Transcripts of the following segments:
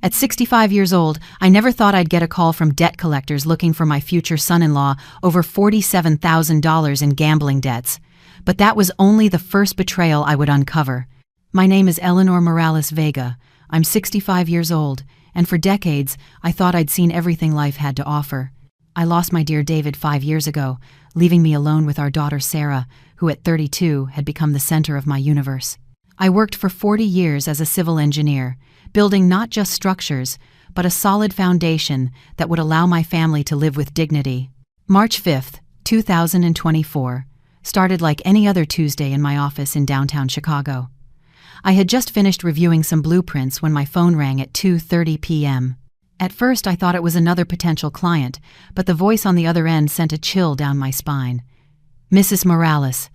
At 65 years old, I never thought I'd get a call from debt collectors looking for my future son-in-law over $47,000 in gambling debts. But that was only the first betrayal I would uncover. My name is Eleanor Morales Vega. I'm 65 years old, and for decades, I thought I'd seen everything life had to offer. I lost my dear David 5 years ago, leaving me alone with our daughter Sarah, who at 32 had become the center of my universe. I worked for 40 years as a civil engineer, building not just structures, but a solid foundation that would allow my family to live with dignity. March 5, 2024, started like any other Tuesday in my office in downtown Chicago. I had just finished reviewing some blueprints when my phone rang at 2:30 p.m. At first I thought it was another potential client, but the voice on the other end sent a chill down my spine. "Mrs. Morales,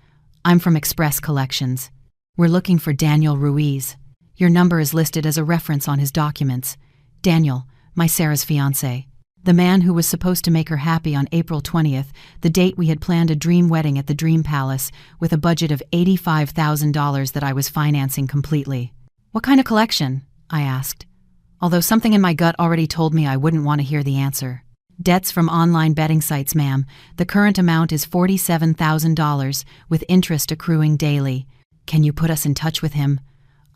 I'm from Express Collections. We're looking for Daniel Ruiz. Your number is listed as a reference on his documents. Daniel, my Sarah's fiancé. The man who was supposed to make her happy on April 20th, the date we had planned a dream wedding at the Dream Palace with a budget of $85,000 that I was financing completely." "What kind of collection?" I asked, although something in my gut already told me I wouldn't want to hear the answer. "Debts from online betting sites, ma'am. The current amount is $47,000, with interest accruing daily. Can you put us in touch with him?"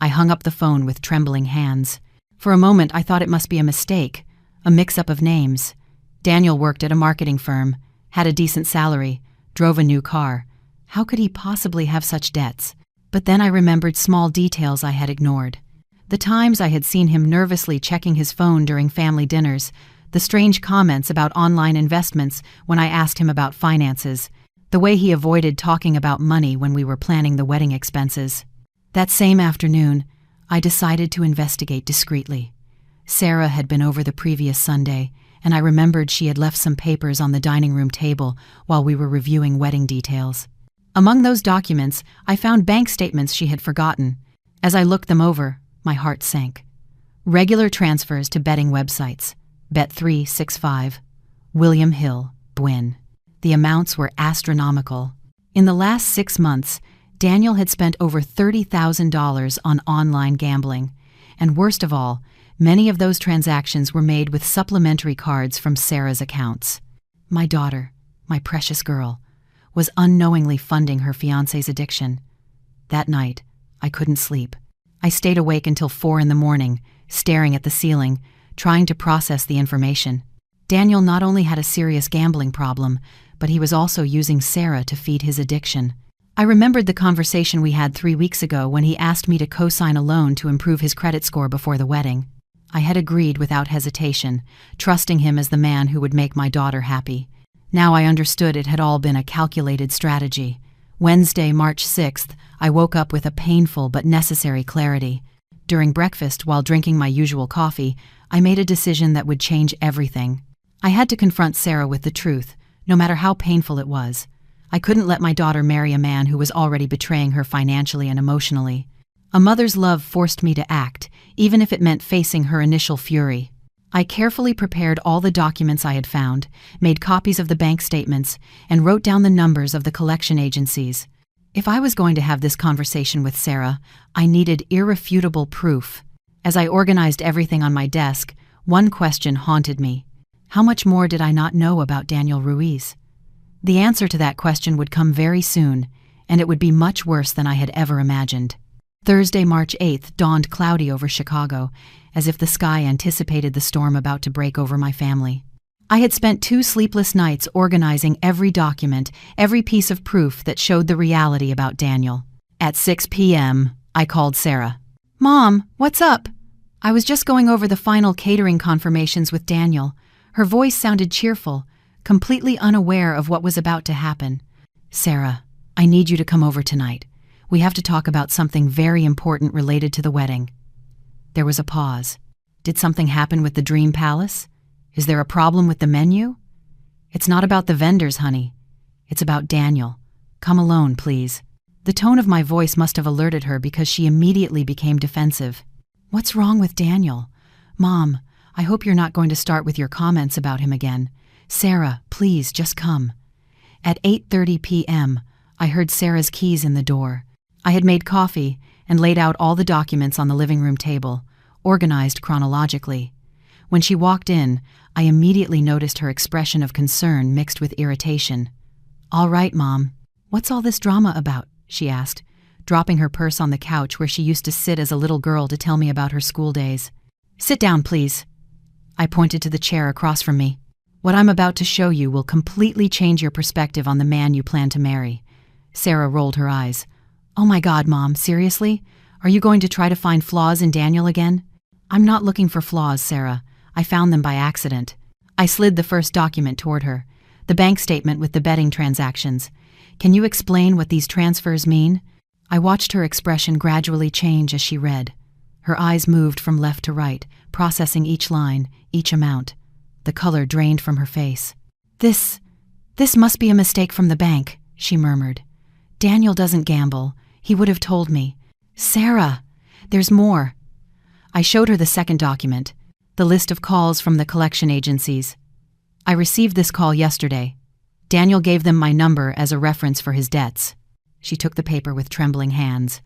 I hung up the phone with trembling hands. For a moment I thought it must be a mistake, a mix-up of names. Daniel worked at a marketing firm, had a decent salary, drove a new car. How could he possibly have such debts? But then I remembered small details I had ignored. The times I had seen him nervously checking his phone during family dinners, the strange comments about online investments when I asked him about finances, the way he avoided talking about money when we were planning the wedding expenses. That same afternoon, I decided to investigate discreetly. Sarah had been over the previous Sunday, and I remembered she had left some papers on the dining room table while we were reviewing wedding details. Among those documents, I found bank statements she had forgotten. As I looked them over, my heart sank. Regular transfers to betting websites, Bet365, William Hill, Bwin. The amounts were astronomical. In the last 6 months, Daniel had spent over $30,000 on online gambling, and worst of all, many of those transactions were made with supplementary cards from Sarah's accounts. My daughter, my precious girl, was unknowingly funding her fiancé's addiction. That night, I couldn't sleep. I stayed awake until 4 in the morning, staring at the ceiling, trying to process the information. Daniel not only had a serious gambling problem, but he was also using Sarah to feed his addiction. I remembered the conversation we had 3 weeks ago when he asked me to co-sign a loan to improve his credit score before the wedding. I had agreed without hesitation, trusting him as the man who would make my daughter happy. Now I understood it had all been a calculated strategy. Wednesday, March 6th, I woke up with a painful but necessary clarity. During breakfast, while drinking my usual coffee, I made a decision that would change everything. I had to confront Sarah with the truth, no matter how painful it was. I couldn't let my daughter marry a man who was already betraying her financially and emotionally. A mother's love forced me to act, even if it meant facing her initial fury. I carefully prepared all the documents I had found, made copies of the bank statements, and wrote down the numbers of the collection agencies. If I was going to have this conversation with Sarah, I needed irrefutable proof. As I organized everything on my desk, one question haunted me. How much more did I not know about Daniel Ruiz? The answer to that question would come very soon, and it would be much worse than I had ever imagined. Thursday, March 8th dawned cloudy over Chicago, as if the sky anticipated the storm about to break over my family. I had spent 2 sleepless nights organizing every document, every piece of proof that showed the reality about Daniel. At 6 p.m., I called Sarah. "Mom, what's up?" I was just going over the final catering confirmations with Daniel. Her voice sounded cheerful, completely unaware of what was about to happen. "Sarah, I need you to come over tonight. We have to talk about something very important related to the wedding." There was a pause. Did something happen with the Dream Palace? Is there a problem with the menu? "It's not about the vendors, honey. It's about Daniel. Come alone, please." The tone of my voice must have alerted her because she immediately became defensive. "What's wrong with Daniel? Mom, I hope you're not going to start with your comments about him again. Sarah, please, just come." At 8:30 p.m., I heard Sarah's keys in the door. I had made coffee and laid out all the documents on the living room table, organized chronologically. When she walked in, I immediately noticed her expression of concern mixed with irritation. "All right, Mom. What's all this drama about?" she asked, dropping her purse on the couch where she used to sit as a little girl to tell me about her school days. "Sit down, please." I pointed to the chair across from me. "What I'm about to show you will completely change your perspective on the man you plan to marry." Sarah rolled her eyes. "Oh my God, Mom, seriously? Are you going to try to find flaws in Daniel again?" "I'm not looking for flaws, Sarah. I found them by accident." I slid the first document toward her, the bank statement with the betting transactions. "Can you explain what these transfers mean?" I watched her expression gradually change as she read. Her eyes moved from left to right, processing each line, each amount. The color drained from her face. This must be a mistake from the bank," she murmured. "Daniel doesn't gamble. He would have told me." "Sarah, there's more." I showed her the second document, the list of calls from the collection agencies. "I received this call yesterday. Daniel gave them my number as a reference for his debts." She took the paper with trembling hands.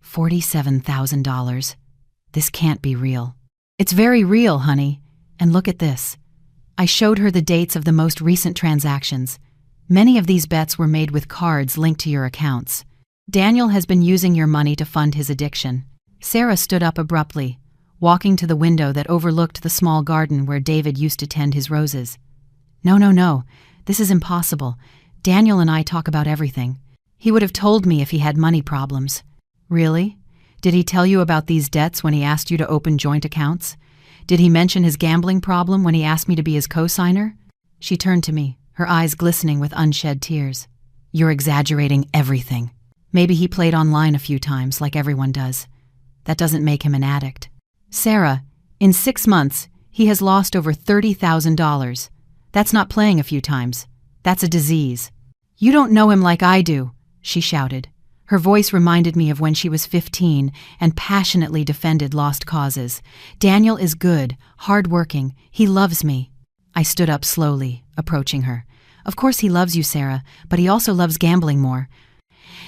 $47,000. This can't be real. "It's very real, honey. And look at this." I showed her the dates of the most recent transactions. Many of these bets were made with cards linked to your accounts. Daniel has been using your money to fund his addiction. Sarah stood up abruptly, walking to the window that overlooked the small garden where David used to tend his roses. No. This is impossible. Daniel and I talk about everything. He would have told me if he had money problems." "Really? Did he tell you about these debts when he asked you to open joint accounts? Did he mention his gambling problem when he asked me to be his co-signer?" She turned to me, her eyes glistening with unshed tears. "You're exaggerating everything. Maybe he played online a few times, like everyone does. That doesn't make him an addict." "Sarah, in 6 months, he has lost over $30,000. That's not playing a few times. That's a disease." "You don't know him like I do," she shouted. Her voice reminded me of when she was 15 and passionately defended lost causes. "Daniel is good, hard-working. He loves me." I stood up slowly, approaching her. "Of course he loves you, Sarah, but he also loves gambling more.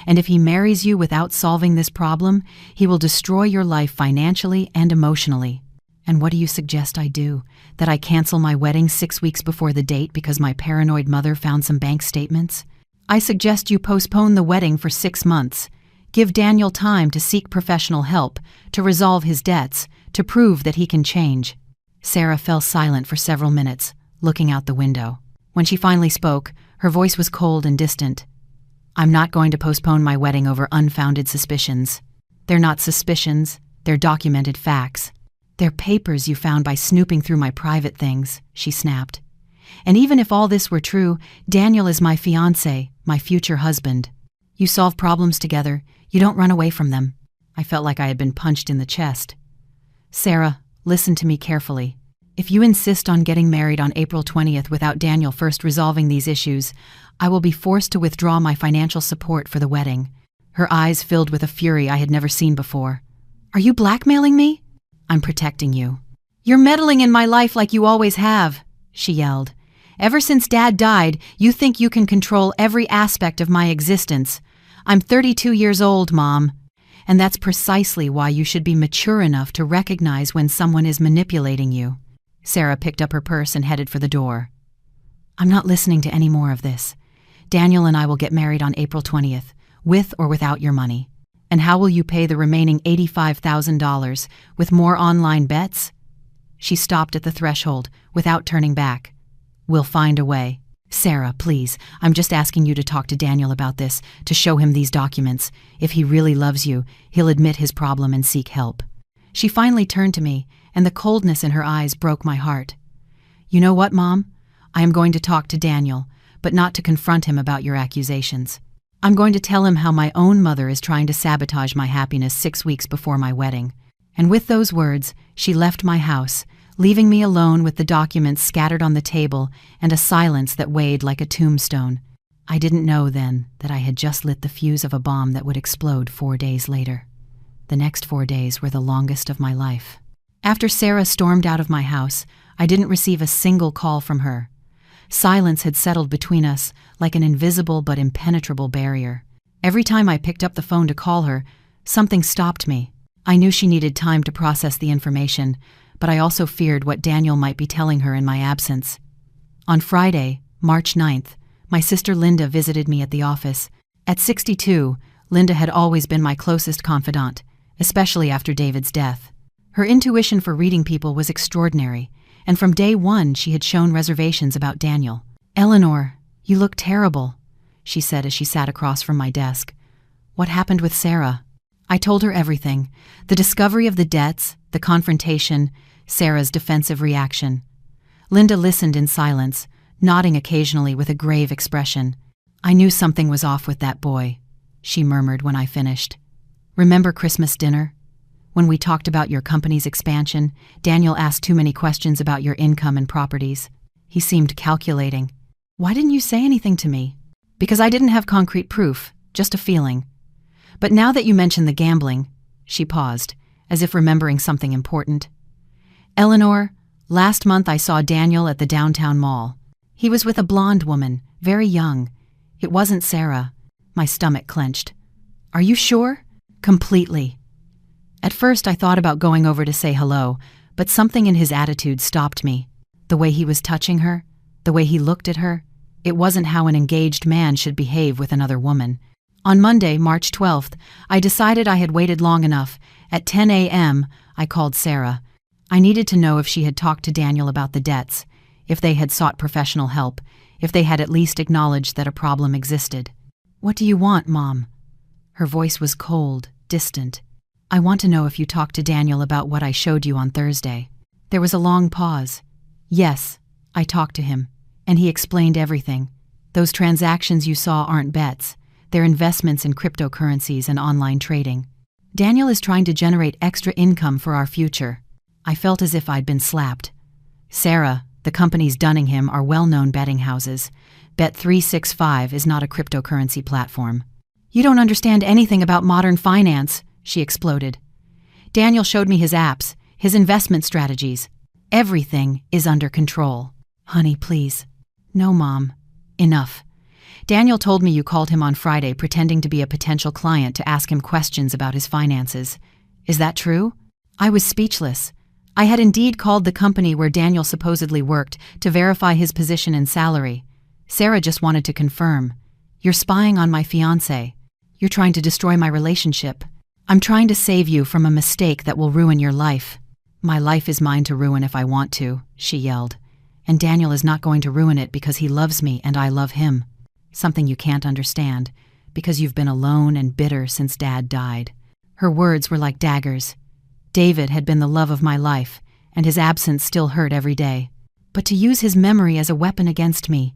And if he marries you without solving this problem, he will destroy your life financially and emotionally." "And what do you suggest I do? That I cancel my wedding 6 weeks before the date because my paranoid mother found some bank statements?" "I suggest you postpone the wedding for 6 months. Give Daniel time to seek professional help, to resolve his debts, to prove that he can change." Sarah fell silent for several minutes, looking out the window. When she finally spoke, her voice was cold and distant. "I'm not going to postpone my wedding over unfounded suspicions. They're not suspicions, they're documented facts. They're papers you found by snooping through my private things," she snapped. "And even if all this were true, Daniel is my fiancé, my future husband. You solve problems together, you don't run away from them." I felt like I had been punched in the chest. "Sarah, listen to me carefully. If you insist on getting married on April 20th without Daniel first resolving these issues, I will be forced to withdraw my financial support for the wedding." Her eyes filled with a fury I had never seen before. "Are you blackmailing me?" "I'm protecting you." "You're meddling in my life like you always have," she yelled. "Ever since Dad died, you think you can control every aspect of my existence. I'm 32 years old, Mom. And that's precisely why you should be mature enough to recognize when someone is manipulating you." Sarah picked up her purse and headed for the door. "I'm not listening to any more of this. Daniel and I will get married on April 20th, with or without your money. And how will you pay the remaining $85,000? With more online bets?" She stopped at the threshold, without turning back. "We'll find a way." "Sarah, please, I'm just asking you to talk to Daniel about this, to show him these documents. If he really loves you, he'll admit his problem and seek help." She finally turned to me, and the coldness in her eyes broke my heart. "You know what, Mom? I am going to talk to Daniel, but not to confront him about your accusations. I'm going to tell him how my own mother is trying to sabotage my happiness 6 weeks before my wedding." And with those words, she left my house, leaving me alone with the documents scattered on the table and a silence that weighed like a tombstone. I didn't know then that I had just lit the fuse of a bomb that would explode 4 days later. The next 4 days were the longest of my life. After Sarah stormed out of my house, I didn't receive a single call from her. Silence had settled between us like an invisible but impenetrable barrier. Every time I picked up the phone to call her, something stopped me. I knew she needed time to process the information, but I also feared what Daniel might be telling her in my absence. On Friday, March 9th, my sister Linda visited me at the office. At 62, Linda had always been my closest confidant, especially after David's death. Her intuition for reading people was extraordinary, and from day one she had shown reservations about Daniel. "Eleanor, you look terrible," she said as she sat across from my desk. "What happened with Sarah?" I told her everything: the discovery of the debts, the confrontation, Sarah's defensive reaction. Linda listened in silence, nodding occasionally with a grave expression. "I knew something was off with that boy," she murmured when I finished. "Remember Christmas dinner? When we talked about your company's expansion, Daniel asked too many questions about your income and properties. He seemed calculating. Why didn't you say anything to me?" "Because I didn't have concrete proof, just a feeling. But now that you mention the gambling," she paused, as if remembering something important. "Eleanor, last month I saw Daniel at the downtown mall. He was with a blonde woman, very young. It wasn't Sarah." My stomach clenched. "Are you sure?" "Completely." At first I thought about going over to say hello, but something in his attitude stopped me. The way he was touching her, the way he looked at her, it wasn't how an engaged man should behave with another woman. On Monday, March 12th, I decided I had waited long enough. At 10 a.m., I called Sarah. I needed to know if she had talked to Daniel about the debts, if they had sought professional help, if they had at least acknowledged that a problem existed. "What do you want, Mom?" Her voice was cold, distant. "I want to know if you talked to Daniel about what I showed you on Thursday." There was a long pause. "Yes, I talked to him, and he explained everything. Those transactions you saw aren't bets. They're investments in cryptocurrencies and online trading. Daniel is trying to generate extra income for our future." I felt as if I'd been slapped. "Sarah, the companies dunning him are well-known betting houses. Bet365 is not a cryptocurrency platform." "You don't understand anything about modern finance," she exploded. "Daniel showed me his apps, his investment strategies. Everything is under control." "Honey, please." "No, Mom. Enough. Daniel told me you called him on Friday pretending to be a potential client to ask him questions about his finances. Is that true?" I was speechless. I had indeed called the company where Daniel supposedly worked to verify his position and salary. Sarah just wanted to confirm. "You're spying on my fiancé. You're trying to destroy my relationship. I'm trying to save you from a mistake that will ruin your life." "My life is mine to ruin if I want to," she yelled. "And Daniel is not going to ruin it because he loves me and I love him. Something you can't understand, because you've been alone and bitter since Dad died." Her words were like daggers. David had been the love of my life, and his absence still hurt every day. But to use his memory as a weapon against me—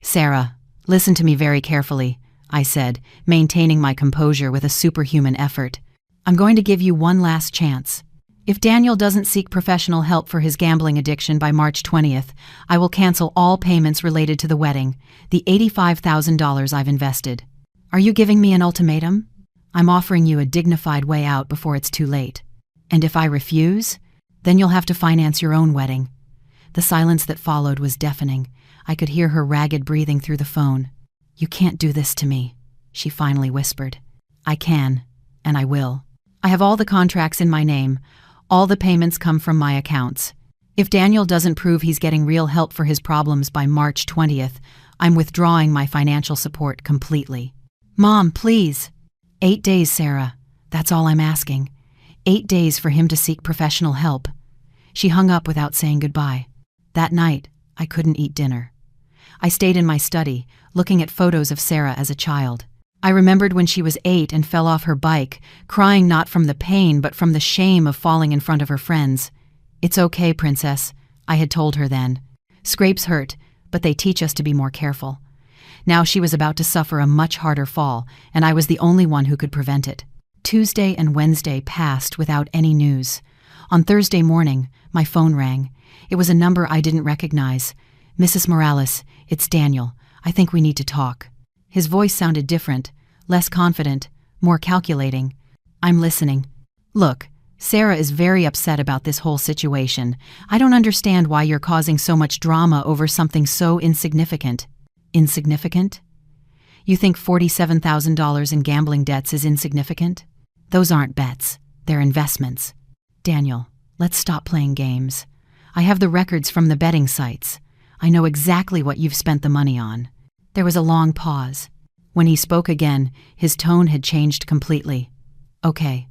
"Sarah, listen to me very carefully," I said, maintaining my composure with a superhuman effort. "I'm going to give you one last chance. If Daniel doesn't seek professional help for his gambling addiction by March 20th, I will cancel all payments related to the wedding, the $85,000 I've invested. Are you giving me an ultimatum? I'm offering you a dignified way out before it's too late. And if I refuse, then you'll have to finance your own wedding." The silence that followed was deafening. I could hear her ragged breathing through the phone. "You can't do this to me," she finally whispered. "I can, and I will. I have all the contracts in my name. All the payments come from my accounts. If Daniel doesn't prove he's getting real help for his problems by March 20th, I'm withdrawing my financial support completely." "Mom, please." 8 days, Sarah. That's all I'm asking. 8 days for him to seek professional help." She hung up without saying goodbye. That night, I couldn't eat dinner. I stayed in my study, looking at photos of Sarah as a child. I remembered when she was 8 and fell off her bike, crying not from the pain but from the shame of falling in front of her friends. "It's okay, princess," I had told her then. "Scrapes hurt, but they teach us to be more careful." Now she was about to suffer a much harder fall, and I was the only one who could prevent it. Tuesday and Wednesday passed without any news. On Thursday morning, my phone rang. It was a number I didn't recognize. "Mrs. Morales, it's Daniel. I think we need to talk." His voice sounded different, less confident, more calculating. "I'm listening." "Look, Sarah is very upset about this whole situation. I don't understand why you're causing so much drama over something so insignificant." "Insignificant? You think $47,000 in gambling debts is insignificant? Those aren't bets. They're investments. Daniel, let's stop playing games. I have the records from the betting sites. I know exactly what you've spent the money on. There was a long pause. When he spoke again, his tone had changed completely. Okay,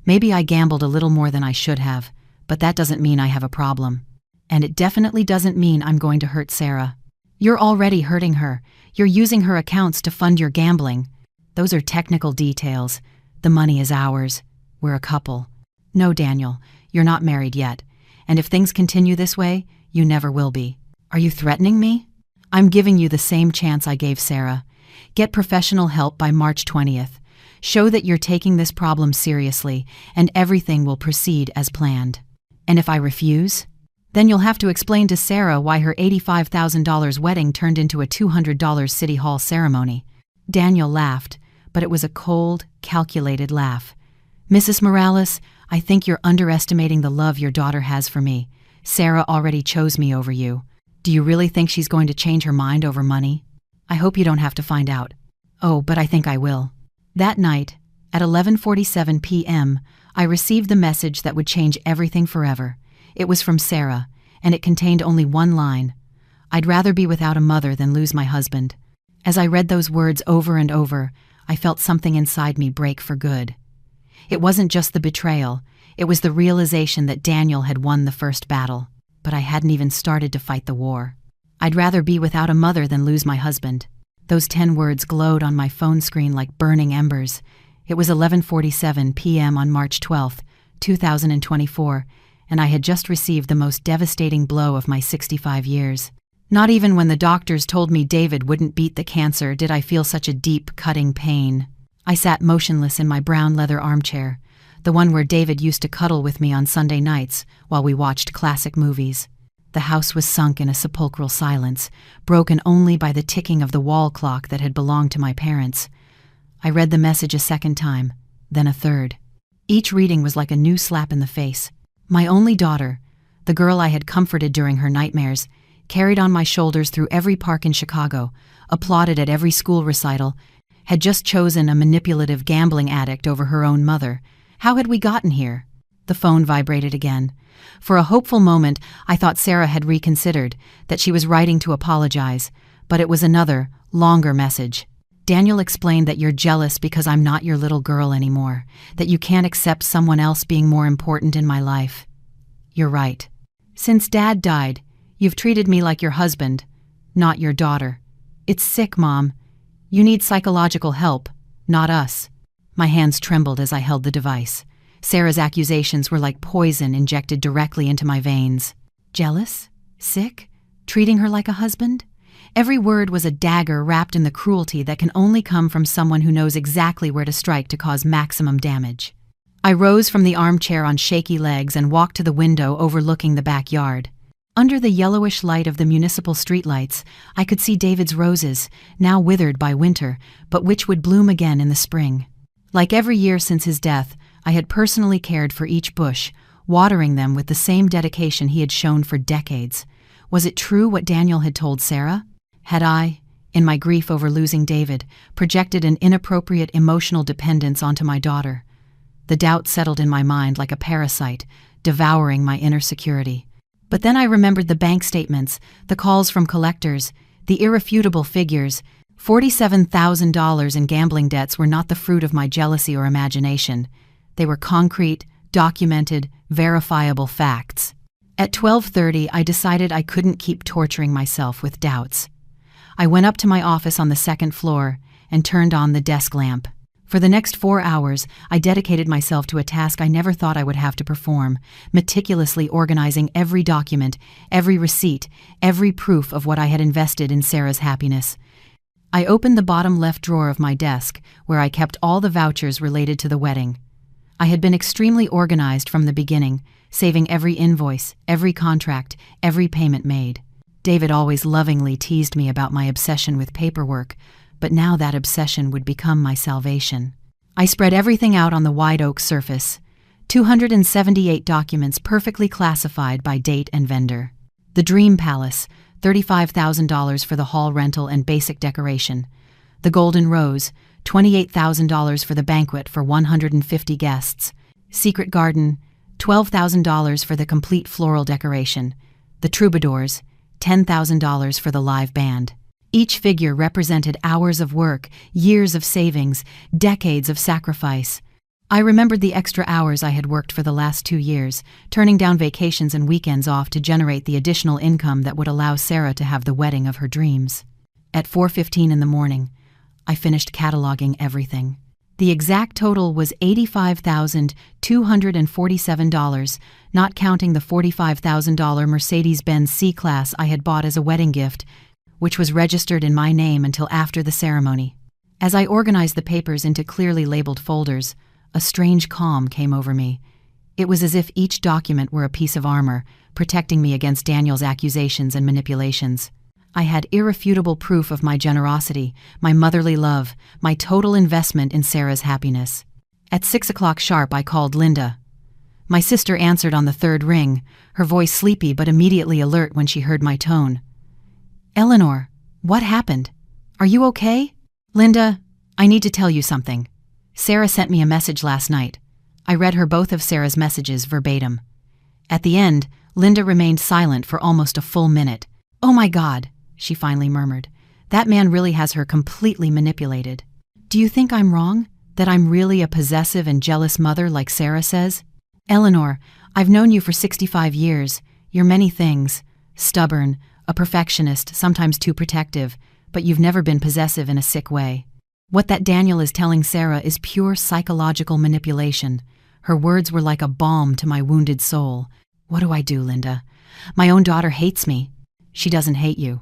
maybe I gambled a little more than I should have, but that doesn't mean I have a problem. And it definitely doesn't mean I'm going to hurt Sarah. You're already hurting her. You're using her accounts to fund your gambling. Those are technical details. The money is ours. We're a couple. No, Daniel, you're not married yet. And if things continue this way, you never will be. Are you threatening me? I'm giving you the same chance I gave Sarah. Get professional help by March 20th. Show that you're taking this problem seriously, and everything will proceed as planned. And if I refuse? Then you'll have to explain to Sarah why her $85,000 wedding turned into a $200 City Hall ceremony. Daniel laughed, but it was a cold, calculated laugh. Mrs. Morales, I think you're underestimating the love your daughter has for me. Sarah already chose me over you. Do you really think she's going to change her mind over money? I hope you don't have to find out. Oh, but I think I will. That night, at 11:47 p.m., I received the message that would change everything forever. It was from Sarah, and it contained only one line. I'd rather be without a mother than lose my husband. As I read those words over and over, I felt something inside me break for good. It wasn't just the betrayal, it was the realization that Daniel had won the first battle, but I hadn't even started to fight the war. I'd rather be without a mother than lose my husband. Those 10 words glowed on my phone screen like burning embers. It was 11:47 p.m. on March 12, 2024, and I had just received the most devastating blow of my 65 years. Not even when the doctors told me David wouldn't beat the cancer did I feel such a deep, cutting pain. I sat motionless in my brown leather armchair, the one where David used to cuddle with me on Sunday nights while we watched classic movies. The house was sunk in a sepulchral silence, broken only by the ticking of the wall clock that had belonged to my parents. I read the message a second time, then a third. Each reading was like a new slap in the face. My only daughter, the girl I had comforted during her nightmares, carried on my shoulders through every park in Chicago, applauded at every school recital, had just chosen a manipulative gambling addict over her own mother. How had we gotten here? The phone vibrated again. For a hopeful moment, I thought Sarah had reconsidered, that she was writing to apologize, but it was another, longer message. Daniel explained that you're jealous because I'm not your little girl anymore, that you can't accept someone else being more important in my life. You're right. Since Dad died, you've treated me like your husband, not your daughter. It's sick, Mom. You need psychological help, not us. My hands trembled as I held the device. Sarah's accusations were like poison injected directly into my veins. Jealous? Sick? Treating her like a husband? Every word was a dagger wrapped in the cruelty that can only come from someone who knows exactly where to strike to cause maximum damage. I rose from the armchair on shaky legs and walked to the window overlooking the backyard. Under the yellowish light of the municipal streetlights, I could see David's roses, now withered by winter, but which would bloom again in the spring. Like every year since his death, I had personally cared for each bush, watering them with the same dedication he had shown for decades. Was it true what Daniel had told Sarah? Had I, in my grief over losing David, projected an inappropriate emotional dependence onto my daughter? The doubt settled in my mind like a parasite, devouring my inner security. But then I remembered the bank statements, the calls from collectors, the irrefutable figures. $47,000 in gambling debts were not the fruit of my jealousy or imagination. They were concrete, documented, verifiable facts. At 12:30, I decided I couldn't keep torturing myself with doubts. I went up to my office on the second floor and turned on the desk lamp. For the next 4 hours, I dedicated myself to a task I never thought I would have to perform, meticulously organizing every document, every receipt, every proof of what I had invested in Sarah's happiness. I opened the bottom left drawer of my desk, where I kept all the vouchers related to the wedding. I had been extremely organized from the beginning, saving every invoice, every contract, every payment made. David always lovingly teased me about my obsession with paperwork, but now that obsession would become my salvation. I spread everything out on the wide oak surface. 278 documents perfectly classified by date and vendor. The Dream Palace, $35,000 for the hall rental and basic decoration. The Golden Rose, $28,000 for the banquet for 150 guests. Secret garden, $12,000 for the complete floral decoration. The troubadours, $10,000 for the live band. Each figure represented hours of work, years of savings, decades of sacrifice. I remembered the extra hours I had worked for the last 2 years, turning down vacations and weekends off to generate the additional income that would allow Sarah to have the wedding of her dreams. At 4:15 in the morning, I finished cataloging everything. The exact total was $85,247, not counting the $45,000 Mercedes-Benz C-Class I had bought as a wedding gift, which was registered in my name until after the ceremony. As I organized the papers into clearly labeled folders, a strange calm came over me. It was as if each document were a piece of armor, protecting me against Daniel's accusations and manipulations. I had irrefutable proof of my generosity, my motherly love, my total investment in Sarah's happiness. At 6 o'clock sharp, I called Linda. My sister answered on the third ring, her voice sleepy but immediately alert when she heard my tone. "Eleanor, what happened? Are you okay?" "Linda, I need to tell you something. Sarah sent me a message last night." I read her both of Sarah's messages verbatim. At the end, Linda remained silent for almost a full minute. "Oh my God," she finally murmured. "That man really has her completely manipulated. Do you think I'm wrong? That I'm really a possessive and jealous mother like Sarah says? Eleanor, I've known you for 65 years. You're many things. Stubborn, a perfectionist, sometimes too protective, but you've never been possessive in a sick way. What that Daniel is telling Sarah is pure psychological manipulation. Her words were like a balm to my wounded soul. What do I do, Linda? My own daughter hates me." "She doesn't hate you.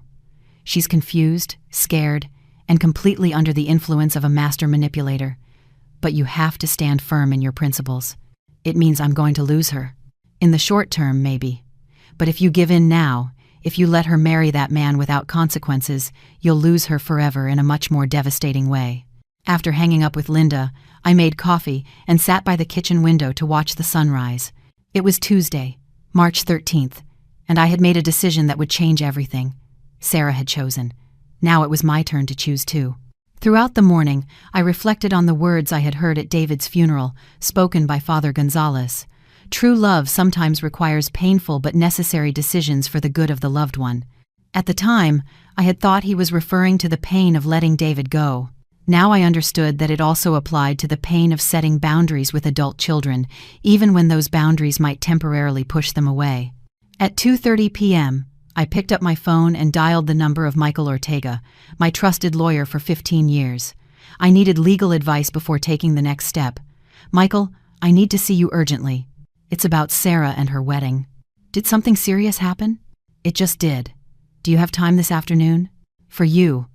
She's confused, scared, and completely under the influence of a master manipulator. But you have to stand firm in your principles. It means I'm going to lose her. In the short term, maybe. But if you give in now, if you let her marry that man without consequences, you'll lose her forever in a much more devastating way." After hanging up with Linda, I made coffee and sat by the kitchen window to watch the sunrise. It was Tuesday, March 13th, and I had made a decision that would change everything. Sarah had chosen. Now it was my turn to choose too. Throughout the morning, I reflected on the words I had heard at David's funeral, spoken by Father Gonzalez. True love sometimes requires painful but necessary decisions for the good of the loved one. At the time, I had thought he was referring to the pain of letting David go. Now I understood that it also applied to the pain of setting boundaries with adult children, even when those boundaries might temporarily push them away. At 2:30 p.m., I picked up my phone and dialed the number of Michael Ortega, my trusted lawyer for 15 years. I needed legal advice before taking the next step. "Michael, I need to see you urgently. It's about Sarah and her wedding." "Did something serious happen?" "It just did. Do you have time this afternoon?" "For you.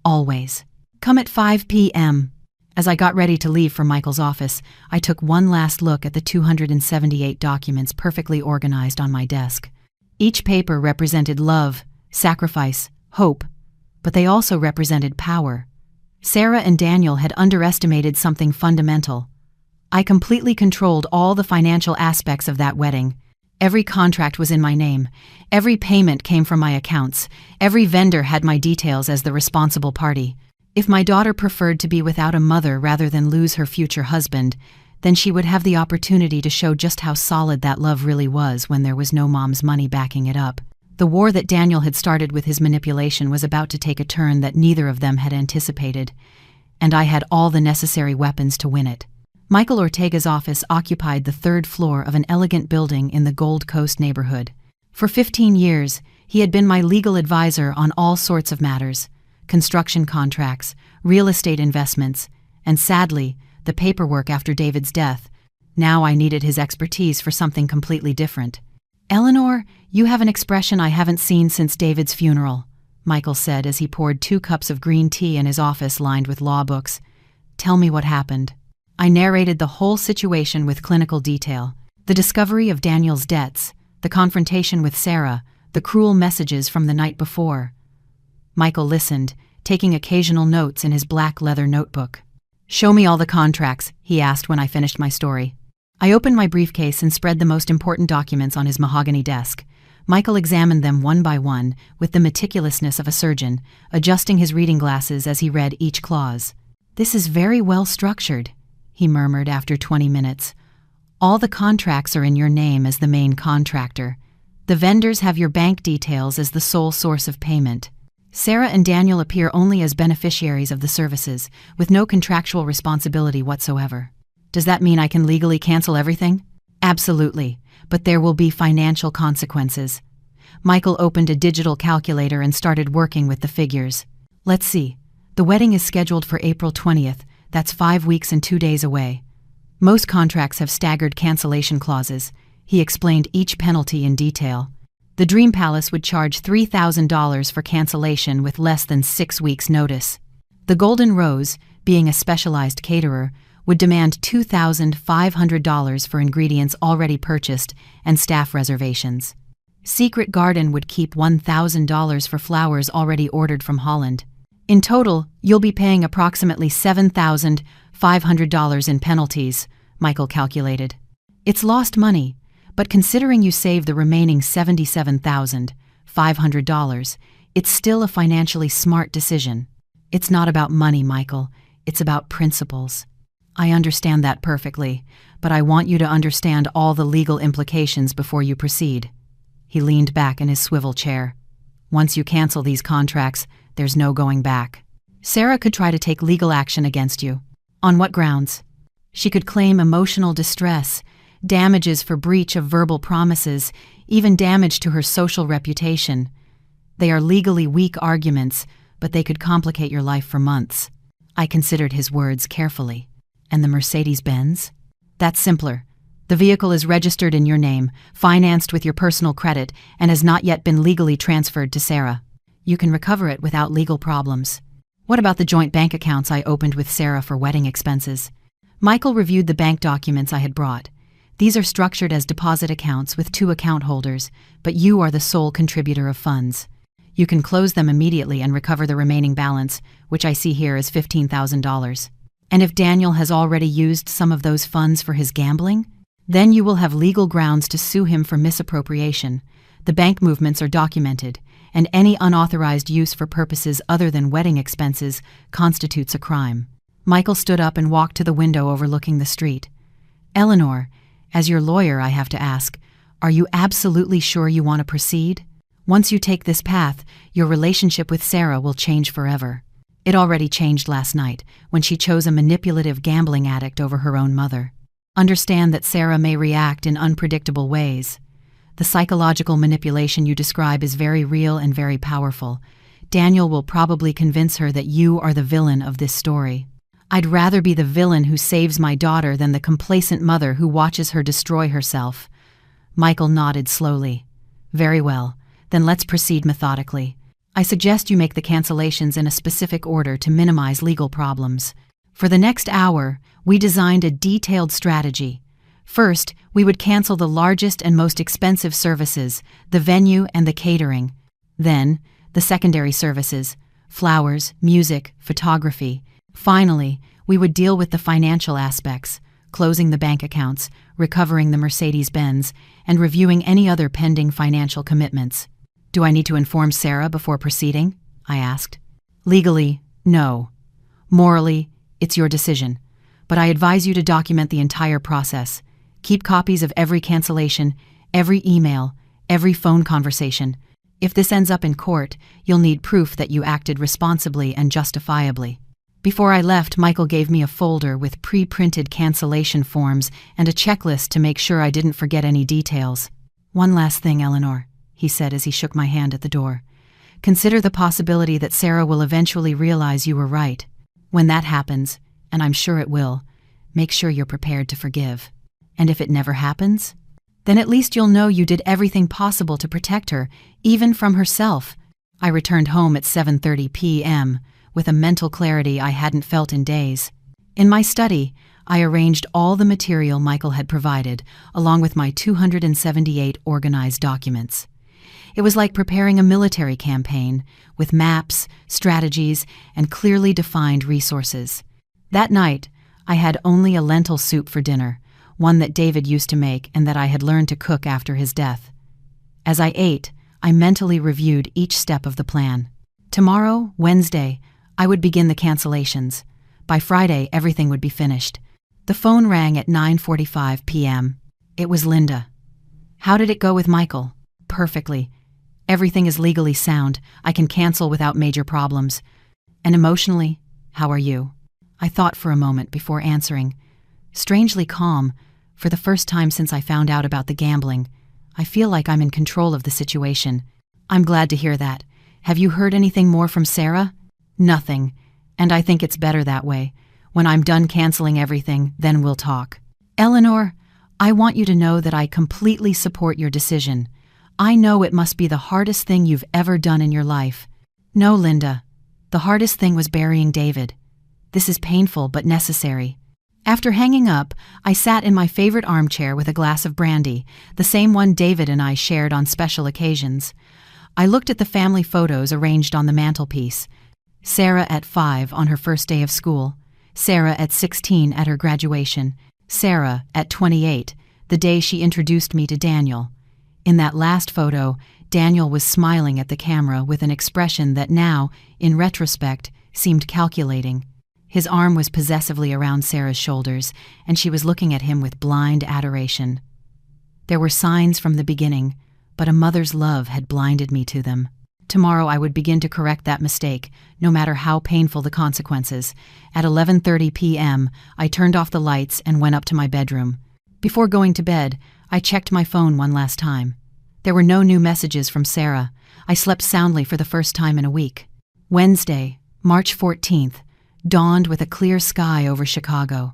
Always." "Come at 5 p.m. As I got ready to leave for Michael's office, I took one last look at the 278 documents perfectly organized on my desk. Each paper represented love, sacrifice, hope, but they also represented power. Sarah and Daniel had underestimated something fundamental. I completely controlled all the financial aspects of that wedding. Every contract was in my name. Every payment came from my accounts. Every vendor had my details as the responsible party. If my daughter preferred to be without a mother rather than lose her future husband, then she would have the opportunity to show just how solid that love really was when there was no mom's money backing it up. The war that Daniel had started with his manipulation was about to take a turn that neither of them had anticipated, and I had all the necessary weapons to win it. Michael Ortega's office occupied the 3rd floor of an elegant building in the Gold Coast neighborhood. For 15 years, he had been my legal advisor on all sorts of matters: construction contracts, real estate investments, and sadly, the paperwork after David's death. Now I needed his expertise for something completely different. "Eleanor, you have an expression I haven't seen since David's funeral," Michael said as he poured 2 cups of green tea in his office lined with law books. "Tell me what happened." I narrated the whole situation with clinical detail. The discovery of Daniel's debts, the confrontation with Sarah, the cruel messages from the night before. Michael listened, taking occasional notes in his black leather notebook. "Show me all the contracts," he asked when I finished my story. I opened my briefcase and spread the most important documents on his mahogany desk. Michael examined them one by one with the meticulousness of a surgeon, adjusting his reading glasses as he read each clause. "This is very well structured," he murmured after 20 minutes. All the contracts are in your name as the main contractor. The vendors have your bank details as the sole source of payment. Sarah and Daniel appear only as beneficiaries of the services, with no contractual responsibility whatsoever. Does that mean I can legally cancel everything? Absolutely, but there will be financial consequences. Michael opened a digital calculator and started working with the figures. Let's see. The wedding is scheduled for April 20th. That's 5 weeks and 2 days away. Most contracts have staggered cancellation clauses. He explained each penalty in detail. The Dream Palace would charge $3,000 for cancellation with less than 6 weeks' notice. The Golden Rose, being a specialized caterer, would demand $2,500 for ingredients already purchased and staff reservations. Secret Garden would keep $1,000 for flowers already ordered from Holland. In total, you'll be paying approximately $7,500 in penalties, Michael calculated. It's lost money, but considering you save the remaining $77,500, it's still a financially smart decision. It's not about money, Michael. It's about principles. I understand that perfectly, but I want you to understand all the legal implications before you proceed. He leaned back in his swivel chair. Once you cancel these contracts, there's no going back. Sarah could try to take legal action against you. On what grounds? She could claim emotional distress, damages for breach of verbal promises, even damage to her social reputation. They are legally weak arguments, but they could complicate your life for months. I considered his words carefully. And the Mercedes-Benz? That's simpler. The vehicle is registered in your name, financed with your personal credit, and has not yet been legally transferred to Sarah. You can recover it without legal problems. What about the joint bank accounts I opened with Sarah for wedding expenses? Michael reviewed the bank documents I had brought. These are structured as deposit accounts with 2 account holders, but you are the sole contributor of funds. You can close them immediately and recover the remaining balance, which I see here as $15,000. And if Daniel has already used some of those funds for his gambling, then you will have legal grounds to sue him for misappropriation. The bank movements are documented, and any unauthorized use for purposes other than wedding expenses constitutes a crime. Michael stood up and walked to the window overlooking the street. Eleanor, as your lawyer, I have to ask, are you absolutely sure you want to proceed? Once you take this path, your relationship with Sarah will change forever. It already changed last night, when she chose a manipulative gambling addict over her own mother. Understand that Sarah may react in unpredictable ways. The psychological manipulation you describe is very real and very powerful. Daniel will probably convince her that you are the villain of this story. I'd rather be the villain who saves my daughter than the complacent mother who watches her destroy herself. Michael nodded slowly. Very well, then let's proceed methodically. I suggest you make the cancellations in a specific order to minimize legal problems. For the next hour, we designed a detailed strategy. First, we would cancel the largest and most expensive services, the venue and the catering. Then, the secondary services, flowers, music, photography. Finally, we would deal with the financial aspects, closing the bank accounts, recovering the Mercedes-Benz, and reviewing any other pending financial commitments. Do I need to inform Sarah before proceeding? I asked. Legally, no. Morally, it's your decision. But I advise you to document the entire process. Keep copies of every cancellation, every email, every phone conversation. If this ends up in court, you'll need proof that you acted responsibly and justifiably. Before I left, Michael gave me a folder with pre-printed cancellation forms and a checklist to make sure I didn't forget any details. One last thing, Eleanor, he said as he shook my hand at the door. Consider the possibility that Sarah will eventually realize you were right. When that happens, and I'm sure it will, make sure you're prepared to forgive. And if it never happens, then at least you'll know you did everything possible to protect her, even from herself. I returned home at 7:30 p.m., with a mental clarity I hadn't felt in days. In my study, I arranged all the material Michael had provided, along with my 278 organized documents. It was like preparing a military campaign, with maps, strategies, and clearly defined resources. That night, I had only a lentil soup for dinner, one that David used to make and that I had learned to cook after his death. As I ate, I mentally reviewed each step of the plan. Tomorrow, Wednesday, I would begin the cancellations. By Friday, everything would be finished. The phone rang at 9:45 p.m. It was Linda. How did it go with Michael? Perfectly. Everything is legally sound. I can cancel without major problems. And emotionally, how are you? I thought for a moment before answering. Strangely calm. For the first time since I found out about the gambling, I feel like I'm in control of the situation. I'm glad to hear that. Have you heard anything more from Sarah? Nothing. And I think it's better that way. When I'm done canceling everything, then we'll talk. Eleanor, I want you to know that I completely support your decision. I know it must be the hardest thing you've ever done in your life. No, Linda. The hardest thing was burying David. This is painful but necessary. After hanging up, I sat in my favorite armchair with a glass of brandy, the same one David and I shared on special occasions. I looked at the family photos arranged on the mantelpiece. Sarah at 5 on her first day of school. Sarah at 16 at her graduation. Sarah at 28, the day she introduced me to Daniel. In that last photo, Daniel was smiling at the camera with an expression that now, in retrospect, seemed calculating. His arm was possessively around Sarah's shoulders, and she was looking at him with blind adoration. There were signs from the beginning, but a mother's love had blinded me to them. Tomorrow I would begin to correct that mistake, no matter how painful the consequences. At 11:30 p.m., I turned off the lights and went up to my bedroom. Before going to bed, I checked my phone one last time. There were no new messages from Sarah. I slept soundly for the first time in a week. Wednesday, March 14th, dawned with a clear sky over Chicago.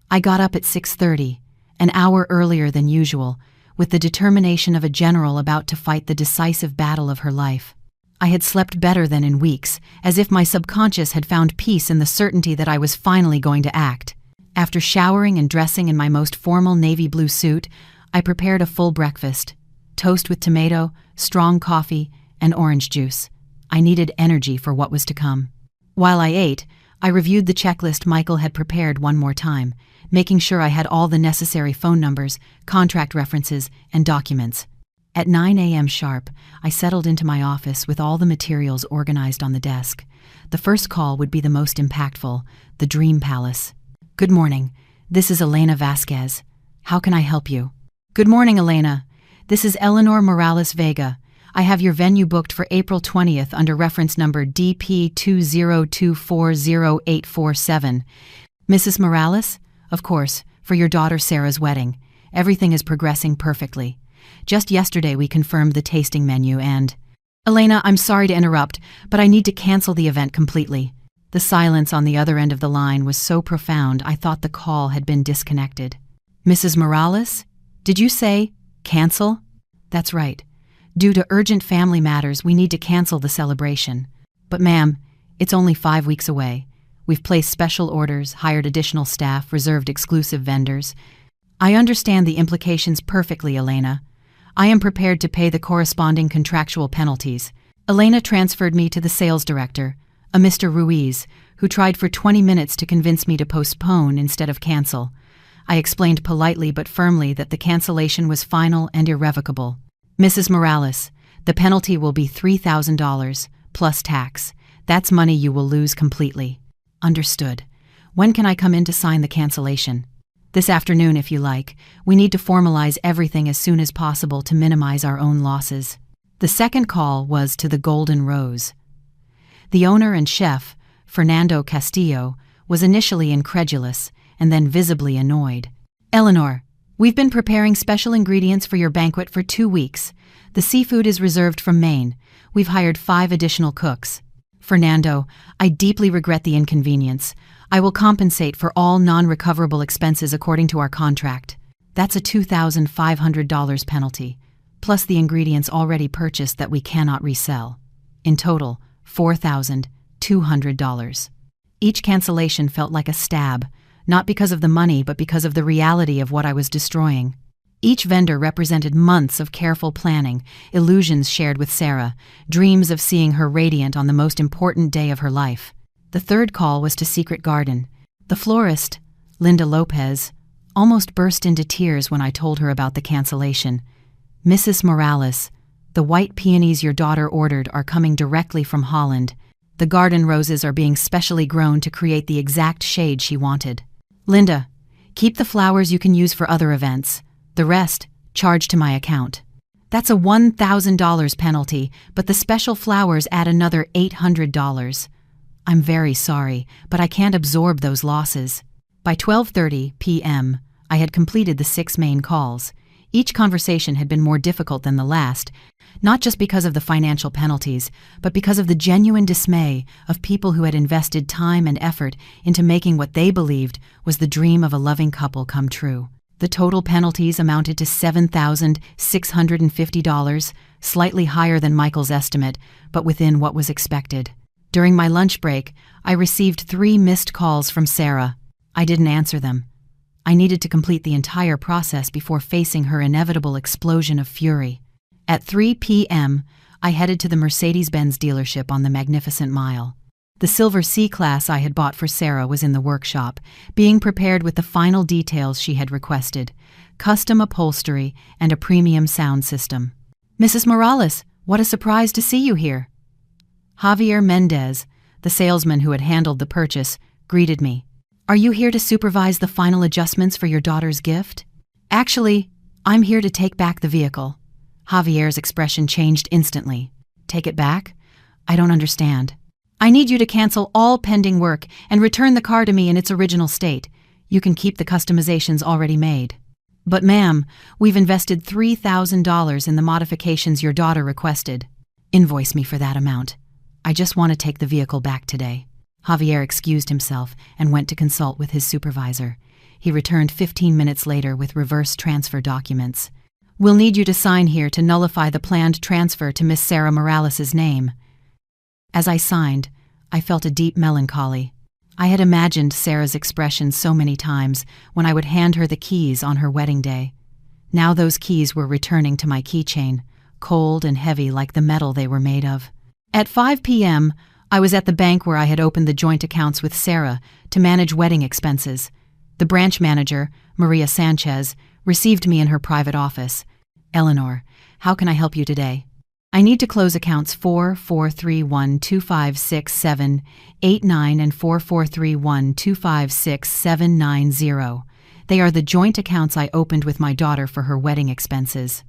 I got up at 6:30, an hour earlier than usual, with the determination of a general about to fight the decisive battle of her life. I had slept better than in weeks, as if my subconscious had found peace in the certainty that I was finally going to act. After showering and dressing in my most formal navy blue suit, I prepared a full breakfast. Toast with tomato, strong coffee, and orange juice. I needed energy for what was to come. While I ate, I reviewed the checklist Michael had prepared one more time, making sure I had all the necessary phone numbers, contract references, and documents. At 9 a.m. sharp, I settled into my office with all the materials organized on the desk. The first call would be the most impactful, the Dream Palace. Good morning. This is Elena Vasquez. How can I help you? Good morning, Elena. This is Eleanor Morales Vega. I have your venue booked for April 20th under reference number DP202408847. Mrs. Morales? Of course, for your daughter Sarah's wedding. Everything is progressing perfectly. Just yesterday we confirmed the tasting menu and... Elena, I'm sorry to interrupt, but I need to cancel the event completely. The silence on the other end of the line was so profound I thought the call had been disconnected. Mrs. Morales? Did you say cancel? That's right. Due to urgent family matters, we need to cancel the celebration. But ma'am, it's only 5 weeks away. We've placed special orders, hired additional staff, reserved exclusive vendors. I understand the implications perfectly, Elena. I am prepared to pay the corresponding contractual penalties. Elena transferred me to the sales director, a Mr. Ruiz, who tried for 20 minutes to convince me to postpone instead of cancel. I explained politely but firmly that the cancellation was final and irrevocable. Mrs. Morales, the penalty will be $3,000, plus tax. That's money you will lose completely. Understood. When can I come in to sign the cancellation? This afternoon, if you like. We need to formalize everything as soon as possible to minimize our own losses. The second call was to the Golden Rose. The owner and chef, Fernando Castillo, was initially incredulous and then visibly annoyed. Eleanor, we've been preparing special ingredients for your banquet for 2 weeks. The seafood is reserved from Maine. We've hired 5 additional cooks. Fernando, I deeply regret the inconvenience. I will compensate for all non-recoverable expenses according to our contract. That's a $2,500 penalty, plus the ingredients already purchased that we cannot resell. In total, $4,200. Each cancellation felt like a stab, not because of the money but because of the reality of what I was destroying. Each vendor represented months of careful planning, illusions shared with Sarah, dreams of seeing her radiant on the most important day of her life. The third call was to Secret Garden. The florist, Linda Lopez, almost burst into tears when I told her about the cancellation. Mrs. Morales, the white peonies your daughter ordered are coming directly from Holland. The garden roses are being specially grown to create the exact shade she wanted. Linda, Keep the flowers you can use for other events. The rest, charge to my account. That's a $1,000 penalty, but the special flowers add another $800. I'm very sorry, but I can't absorb those losses. By 12:30 p.m., I had completed the 6 main calls. Each conversation had been more difficult than the last, not just because of the financial penalties, but because of the genuine dismay of people who had invested time and effort into making what they believed was the dream of a loving couple come true. The total penalties amounted to $7,650, slightly higher than Michael's estimate, but within what was expected. During my lunch break, I received 3 missed calls from Sarah. I didn't answer them. I needed to complete the entire process before facing her inevitable explosion of fury. At 3 p.m., I headed to the Mercedes-Benz dealership on the Magnificent Mile. The silver C-Class I had bought for Sarah was in the workshop, being prepared with the final details she had requested: custom upholstery and a premium sound system. "Mrs. Morales, what a surprise to see you here." Javier Mendez, the salesman who had handled the purchase, greeted me. "Are you here to supervise the final adjustments for your daughter's gift?" "Actually, I'm here to take back the vehicle." Javier's expression changed instantly. "Take it back? I don't understand." "I need you to cancel all pending work and return the car to me in its original state. You can keep the customizations already made." "But ma'am, we've invested $3,000 in the modifications your daughter requested." "Invoice me for that amount. I just want to take the vehicle back today." Javier excused himself and went to consult with his supervisor. He returned 15 minutes later with reverse transfer documents. "We'll need you to sign here to nullify the planned transfer to Miss Sarah Morales' name." As I signed, I felt a deep melancholy. I had imagined Sarah's expression so many times when I would hand her the keys on her wedding day. Now those keys were returning to my keychain, cold and heavy like the metal they were made of. At 5 p.m., I was at the bank where I had opened the joint accounts with Sarah to manage wedding expenses. The branch manager, Maria Sanchez, received me in her private office. "Eleanor, how can I help you today?" "I need to close accounts 4431256789 and 4431256790. They are the joint accounts I opened with my daughter for her wedding expenses."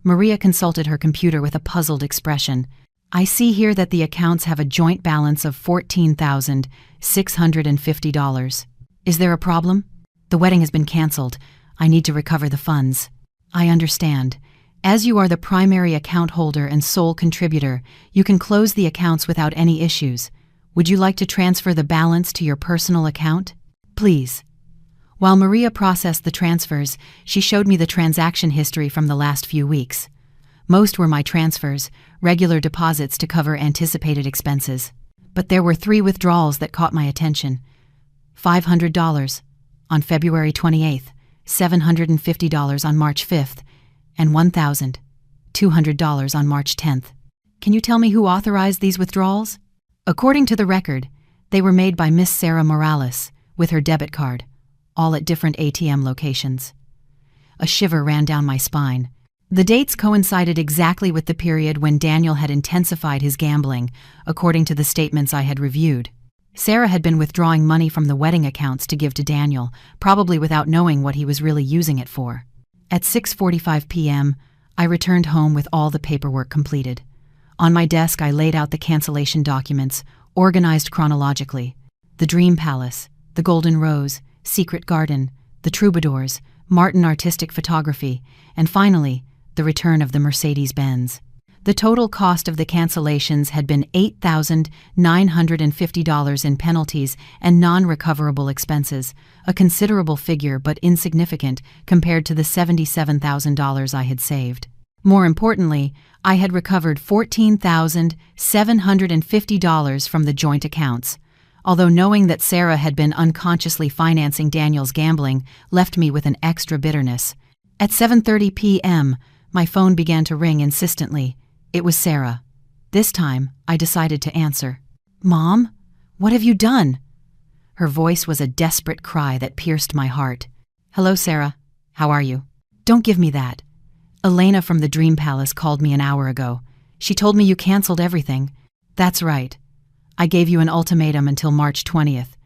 Maria consulted her computer with a puzzled expression. "I see here that the accounts have a joint balance of $14,650. Is there a problem?" "The wedding has been canceled. I need to recover the funds." "I understand. As you are the primary account holder and sole contributor, you can close the accounts without any issues. Would you like to transfer the balance to your personal account?" "Please." While Maria processed the transfers, she showed me the transaction history from the last few weeks. Most were my transfers, regular deposits to cover anticipated expenses. But there were 3 withdrawals that caught my attention. $500 on February 28th, $750 on March 5th, and $1,200 on March 10th. Can you tell me who authorized these withdrawals? According to the record, they were made by Miss Sarah Morales with her debit card, all at different ATM locations. A shiver ran down my spine. The dates coincided exactly with the period when Daniel had intensified his gambling, according to the statements I had reviewed. Sarah had been withdrawing money from the wedding accounts to give to Daniel, probably without knowing what he was really using it for. At 6:45 p.m., I returned home with all the paperwork completed. On my desk, I laid out the cancellation documents, organized chronologically. The Dream Palace, the Golden Rose, Secret Garden, the Troubadours, Martin Artistic Photography, and finally, the return of the Mercedes-Benz. The total cost of the cancellations had been $8,950 in penalties and non-recoverable expenses, a considerable figure but insignificant compared to the $77,000 I had saved. More importantly, I had recovered $14,750 from the joint accounts, although knowing that Sarah had been unconsciously financing Daniel's gambling left me with an extra bitterness. At 7:30 p.m., my phone began to ring insistently. It was Sarah. This time, I decided to answer. "Mom, what have you done?" Her voice was a desperate cry that pierced my heart. "Hello, Sarah. How are you?" "Don't give me that. Elena from the Dream Palace called me an hour ago. She told me you canceled everything." "That's right. I gave you an ultimatum until March 20th.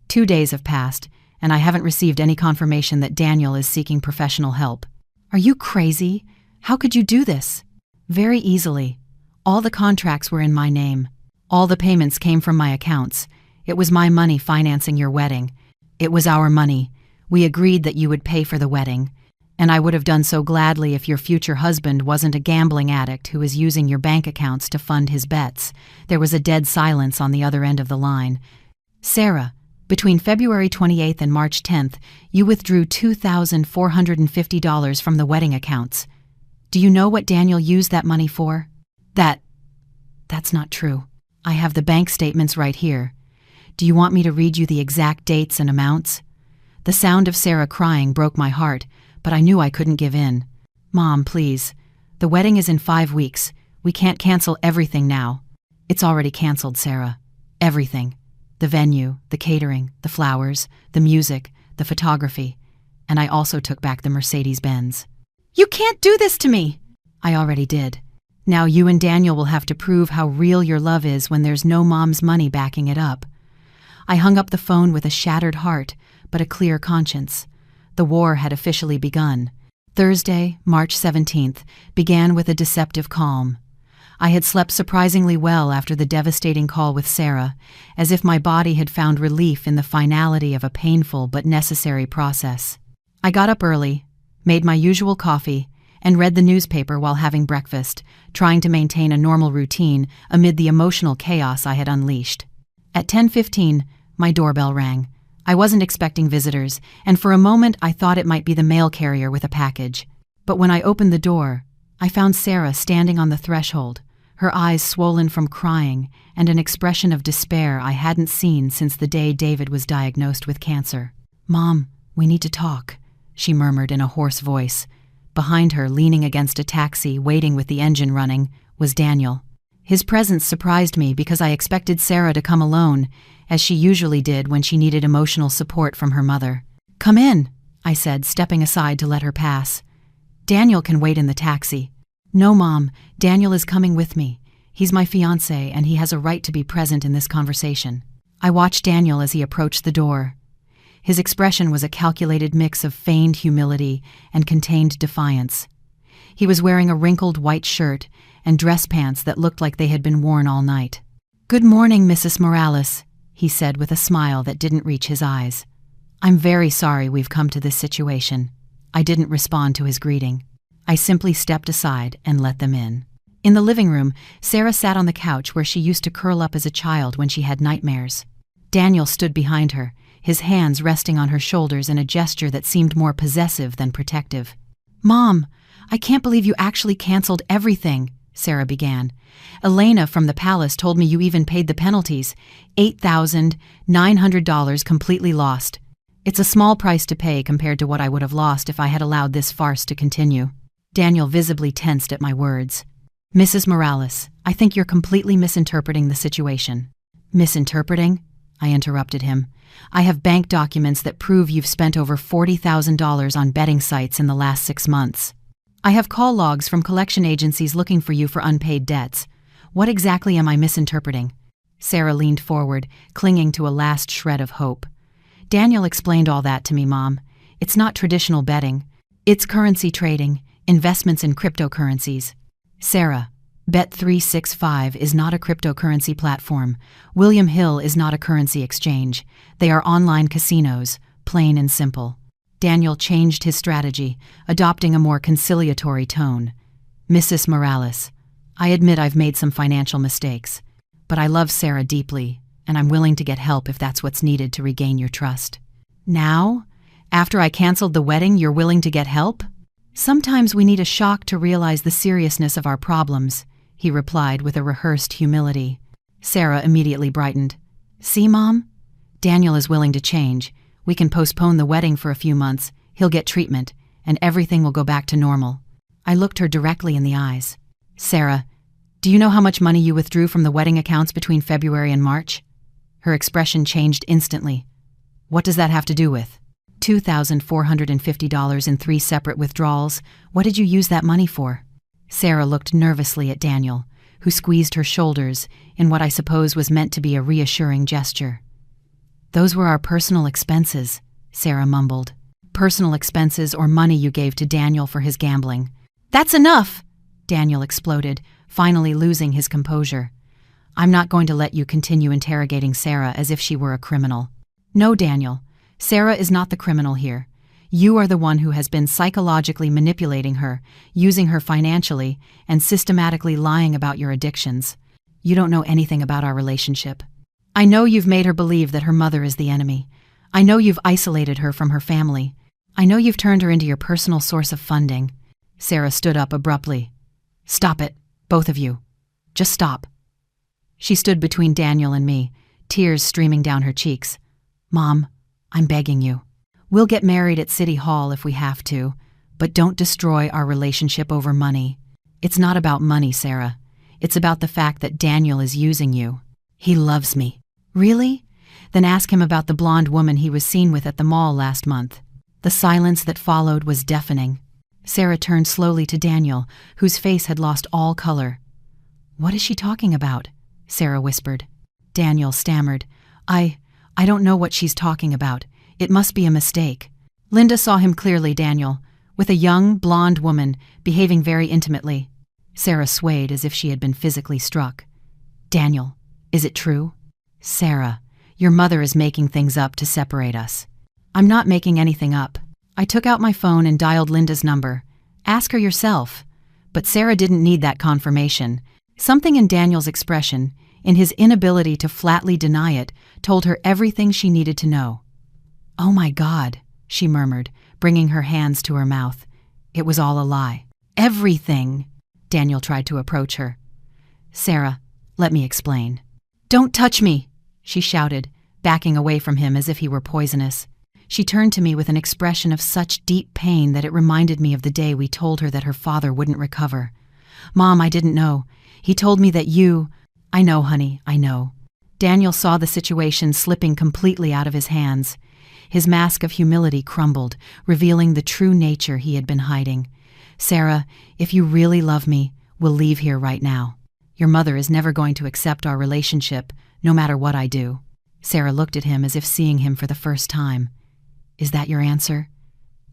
2 days have passed, and I haven't received any confirmation that Daniel is seeking professional help. Are you crazy? How could you do this? Very easily. All the contracts were in my name. All the payments came from my accounts. It was my money financing your wedding. It was our money. We agreed that you would pay for the wedding. And I would have done so gladly if your future husband wasn't a gambling addict who was using your bank accounts to fund his bets. There was a dead silence on the other end of the line. Sarah, between February 28th and March 10th, you withdrew $2,450 from the wedding accounts. Do you know what Daniel used that money for? That's not true. I have the bank statements right here. Do you want me to read you the exact dates and amounts? The sound of Sarah crying broke my heart, but I knew I couldn't give in. Mom, please. The wedding is in 5 weeks. We can't cancel everything now. It's already canceled, Sarah. Everything. The venue, the catering, the flowers, the music, the photography. And I also took back the Mercedes-Benz. You can't do this to me! I already did. Now you and Daniel will have to prove how real your love is when there's no mom's money backing it up. I hung up the phone with a shattered heart, but a clear conscience. The war had officially begun. Thursday, March 17th, began with a deceptive calm. I had slept surprisingly well after the devastating call with Sarah, as if my body had found relief in the finality of a painful but necessary process. I got up early, made my usual coffee, and read the newspaper while having breakfast, trying to maintain a normal routine amid the emotional chaos I had unleashed. At 10:15, my doorbell rang. I wasn't expecting visitors, and for a moment I thought it might be the mail carrier with a package. But when I opened the door, I found Sarah standing on the threshold, her eyes swollen from crying and an expression of despair I hadn't seen since the day David was diagnosed with cancer. "Mom, we need to talk," she murmured in a hoarse voice. Behind her, leaning against a taxi, waiting with the engine running, was Daniel. His presence surprised me because I expected Sarah to come alone, as she usually did when she needed emotional support from her mother. "Come in," I said, stepping aside to let her pass. "Daniel can wait in the taxi." "No, Mom, Daniel is coming with me. He's my fiancé, and he has a right to be present in this conversation." I watched Daniel as he approached the door. His expression was a calculated mix of feigned humility and contained defiance. He was wearing a wrinkled white shirt and dress pants that looked like they had been worn all night. "Good morning, Mrs. Morales," he said with a smile that didn't reach his eyes. "I'm very sorry we've come to this situation." I didn't respond to his greeting. I simply stepped aside and let them in. In the living room, Sarah sat on the couch where she used to curl up as a child when she had nightmares. Daniel stood behind her, his hands resting on her shoulders in a gesture that seemed more possessive than protective. "Mom, I can't believe you actually canceled everything," Sarah began. "Elena from the palace told me you even paid the penalties. $8,900 completely lost. It's a small price to pay compared to what I would have lost if I had allowed this farce to continue." Daniel visibly tensed at my words. "Mrs. Morales, I think you're completely misinterpreting the situation." "Misinterpreting?" I interrupted him. "I have bank documents that prove you've spent over $40,000 on betting sites in the last 6 months. I have call logs from collection agencies looking for you for unpaid debts. What exactly am I misinterpreting?" Sarah leaned forward, clinging to a last shred of hope. "Daniel explained all that to me, Mom. It's not traditional betting. It's currency trading, investments in cryptocurrencies." "Sarah, Bet365 is not a cryptocurrency platform. William Hill is not a currency exchange. They are online casinos, plain and simple." Daniel changed his strategy, adopting a more conciliatory tone. "Mrs. Morales, I admit I've made some financial mistakes, but I love Sarah deeply, and I'm willing to get help if that's what's needed to regain your trust." "Now? After I canceled the wedding, you're willing to get help?" "Sometimes we need a shock to realize the seriousness of our problems," he replied with a rehearsed humility. Sarah immediately brightened. "See, Mom? Daniel is willing to change. We can postpone the wedding for a few months, he'll get treatment, and everything will go back to normal." I looked her directly in the eyes. "Sarah, do you know how much money you withdrew from the wedding accounts between February and March?" Her expression changed instantly. "What does that have to do with?" $2,450 in 3 separate withdrawals. What did you use that money for?" Sarah looked nervously at Daniel, who squeezed her shoulders in what I suppose was meant to be a reassuring gesture. "Those were our personal expenses," Sarah mumbled. Personal expenses or money you gave to Daniel for his gambling. That's enough! Daniel exploded, finally losing his composure. I'm not going to let you continue interrogating Sarah as if she were a criminal. No, Daniel. Sarah is not the criminal here. You are the one who has been psychologically manipulating her, using her financially, and systematically lying about your addictions. You don't know anything about our relationship. I know you've made her believe that her mother is the enemy. I know you've isolated her from her family. I know you've turned her into your personal source of funding. Sarah stood up abruptly. Stop it, both of you. Just stop. She stood between Daniel and me, tears streaming down her cheeks. Mom, I'm begging you. We'll get married at City Hall if we have to, but don't destroy our relationship over money. It's not about money, Sarah. It's about the fact that Daniel is using you. He loves me. Really? Then ask him about the blonde woman he was seen with at the mall last month. The silence that followed was deafening. Sarah turned slowly to Daniel, whose face had lost all color. What is she talking about? Sarah whispered. Daniel stammered. I don't know what she's talking about. It must be a mistake. Linda saw him clearly, Daniel, with a young, blonde woman, behaving very intimately. Sarah swayed as if she had been physically struck. Daniel, is it true? Sarah, your mother is making things up to separate us. I'm not making anything up. I took out my phone and dialed Linda's number. Ask her yourself. But Sarah didn't need that confirmation. Something in Daniel's expression, in his inability to flatly deny it, told her everything she needed to know. Oh my God, she murmured, bringing her hands to her mouth. It was all a lie. Everything. Daniel tried to approach her. Sarah, let me explain. Don't touch me, she shouted, backing away from him as if he were poisonous. She turned to me with an expression of such deep pain that it reminded me of the day we told her that her father wouldn't recover. Mom, I didn't know. He told me that you... I know, honey, I know. Daniel saw the situation slipping completely out of his hands. His mask of humility crumbled, revealing the true nature he had been hiding. Sarah, if you really love me, we'll leave here right now. Your mother is never going to accept our relationship, no matter what I do. Sarah looked at him as if seeing him for the first time. Is that your answer?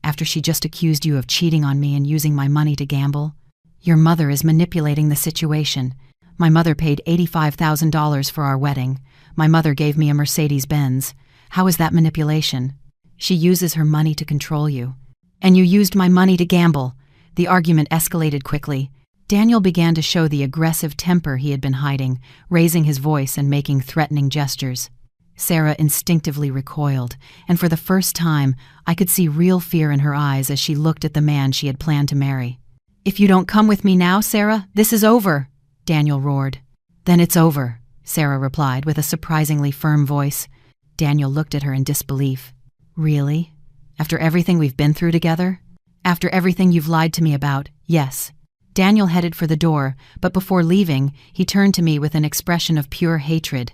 After she just accused you of cheating on me and using my money to gamble? Your mother is manipulating the situation. My mother paid $85,000 for our wedding. My mother gave me a Mercedes-Benz. How is that manipulation? She uses her money to control you. And you used my money to gamble. The argument escalated quickly. Daniel began to show the aggressive temper he had been hiding, raising his voice and making threatening gestures. Sarah instinctively recoiled, and for the first time, I could see real fear in her eyes as she looked at the man she had planned to marry. If you don't come with me now, Sarah, this is over, Daniel roared. Then it's over, Sarah replied with a surprisingly firm voice. Daniel looked at her in disbelief. Really? After everything we've been through together? After everything you've lied to me about, yes. Daniel headed for the door, but before leaving, he turned to me with an expression of pure hatred.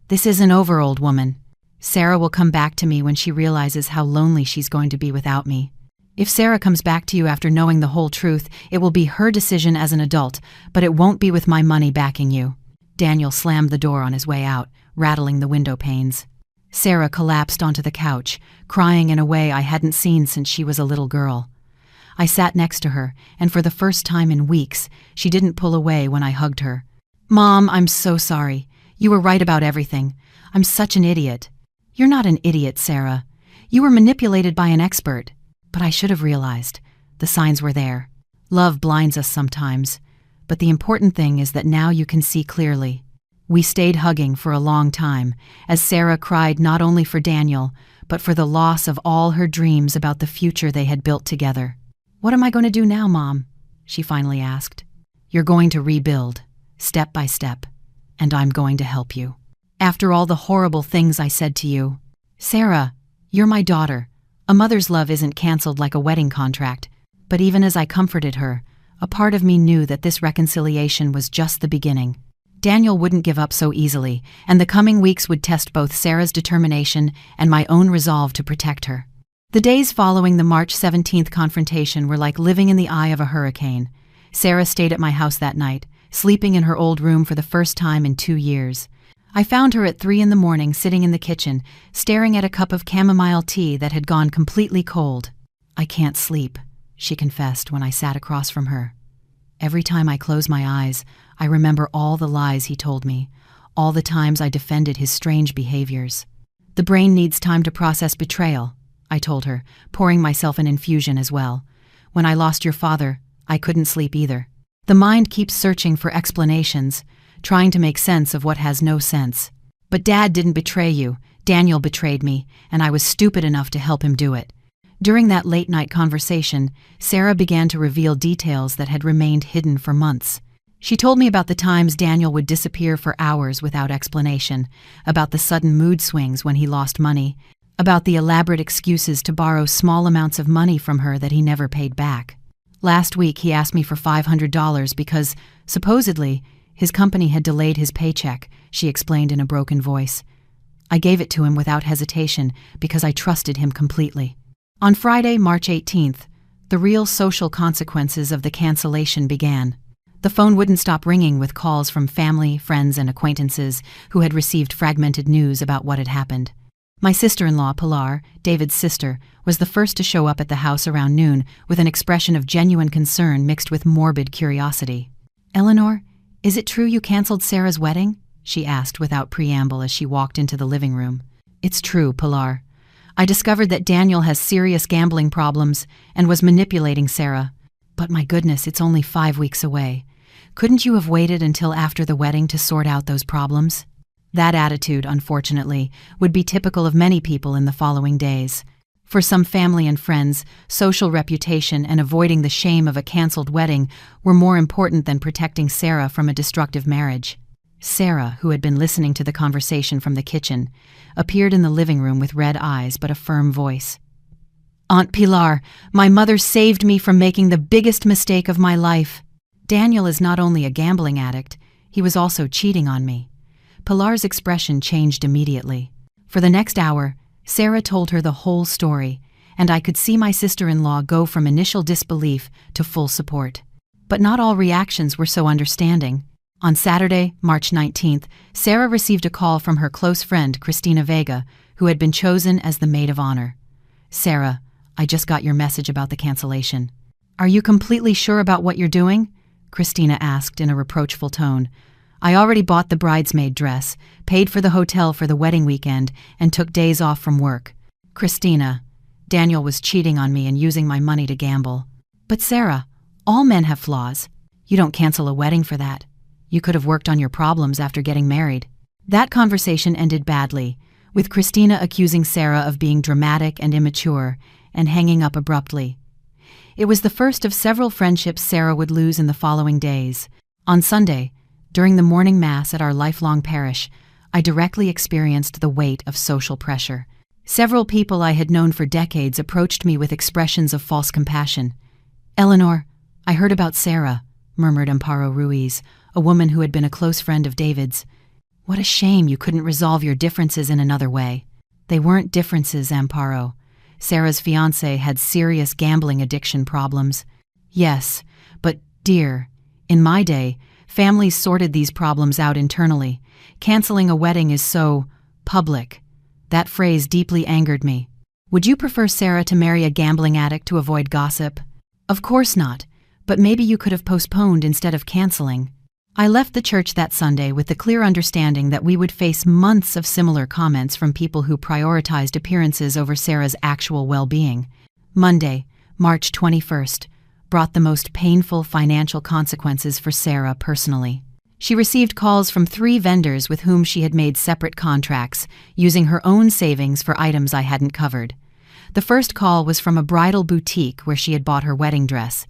This isn't over, old woman. Sarah will come back to me when she realizes how lonely she's going to be without me. If Sarah comes back to you after knowing the whole truth, it will be her decision as an adult, but it won't be with my money backing you. Daniel slammed the door on his way out, rattling the window panes. Sarah collapsed onto the couch, crying in a way I hadn't seen since she was a little girl. I sat next to her, and for the first time in weeks, she didn't pull away when I hugged her. Mom, I'm so sorry. You were right about everything. I'm such an idiot. You're not an idiot, Sarah. You were manipulated by an expert. But I should have realized. The signs were there. Love blinds us sometimes. But the important thing is that now you can see clearly. We stayed hugging for a long time, as Sarah cried not only for Daniel, but for the loss of all her dreams about the future they had built together. What am I going to do now, Mom? She finally asked. You're going to rebuild, step by step. And I'm going to help you. After all the horrible things I said to you. Sarah, you're my daughter. A mother's love isn't canceled like a wedding contract. But even as I comforted her, a part of me knew that this reconciliation was just the beginning. Daniel wouldn't give up so easily, and the coming weeks would test both Sarah's determination and my own resolve to protect her. The days following the March 17th confrontation were like living in the eye of a hurricane. Sarah stayed at my house that night, sleeping in her old room for the first time in 2 years. I found her at 3 in the morning sitting in the kitchen, staring at a cup of chamomile tea that had gone completely cold. "I can't sleep," she confessed when I sat across from her. "Every time I close my eyes, I remember all the lies he told me, all the times I defended his strange behaviors. The brain needs time to process betrayal," I told her, pouring myself an infusion as well. "When I lost your father, I couldn't sleep either. The mind keeps searching for explanations, trying to make sense of what has no sense. But Dad didn't betray you. Daniel betrayed me, and I was stupid enough to help him do it." During that late-night conversation, Sarah began to reveal details that had remained hidden for months. She told me about the times Daniel would disappear for hours without explanation, about the sudden mood swings when he lost money, about the elaborate excuses to borrow small amounts of money from her that he never paid back. "Last week he asked me for $500 because, supposedly, his company had delayed his paycheck," she explained in a broken voice. "I gave it to him without hesitation because I trusted him completely." On Friday, March 18th, the real social consequences of the cancellation began. The phone wouldn't stop ringing with calls from family, friends, and acquaintances who had received fragmented news about what had happened. My sister-in-law, Pilar, David's sister, was the first to show up at the house around noon with an expression of genuine concern mixed with morbid curiosity. "Eleanor, is it true you canceled Sarah's wedding?" she asked without preamble as she walked into the living room. "It's true, Pilar. I discovered that Daniel has serious gambling problems and was manipulating Sarah. But my goodness, it's only 5 weeks away. Couldn't you have waited until after the wedding to sort out those problems?" That attitude, unfortunately, would be typical of many people in the following days. For some family and friends, social reputation and avoiding the shame of a canceled wedding were more important than protecting Sarah from a destructive marriage. Sarah, who had been listening to the conversation from the kitchen, appeared in the living room with red eyes but a firm voice. "Aunt Pilar, my mother saved me from making the biggest mistake of my life. Daniel is not only a gambling addict, he was also cheating on me." Pilar's expression changed immediately. For the next hour, Sarah told her the whole story, and I could see my sister-in-law go from initial disbelief to full support. But not all reactions were so understanding. On Saturday, March 19th, Sarah received a call from her close friend, Christina Vega, who had been chosen as the maid of honor. "Sarah, I just got your message about the cancellation." "Are you completely sure about what you're doing?" Christina asked in a reproachful tone. "I already bought the bridesmaid dress, paid for the hotel for the wedding weekend, and took days off from work." "Christina, Daniel was cheating on me and using my money to gamble." "But Sarah, all men have flaws. You don't cancel a wedding for that. You could have worked on your problems after getting married." That conversation ended badly, with Christina accusing Sarah of being dramatic and immature, and hanging up abruptly. It was the first of several friendships Sarah would lose in the following days. On Sunday, during the morning mass at our lifelong parish, I directly experienced the weight of social pressure. Several people I had known for decades approached me with expressions of false compassion. "Eleanor, I heard about Sarah," murmured Amparo Ruiz, a woman who had been a close friend of David's. "What a shame you couldn't resolve your differences in another way." "They weren't differences, Amparo. Sarah's fiancé had serious gambling addiction problems." "Yes, but, dear, in my day, families sorted these problems out internally. Canceling a wedding is so public." That phrase deeply angered me. "Would you prefer Sarah to marry a gambling addict to avoid gossip?" "Of course not, but maybe you could have postponed instead of canceling." I left the church that Sunday with the clear understanding that we would face months of similar comments from people who prioritized appearances over Sarah's actual well-being. Monday, March 21st, brought the most painful financial consequences for Sarah personally. She received calls from 3 vendors with whom she had made separate contracts, using her own savings for items I hadn't covered. The first call was from a bridal boutique where she had bought her wedding dress.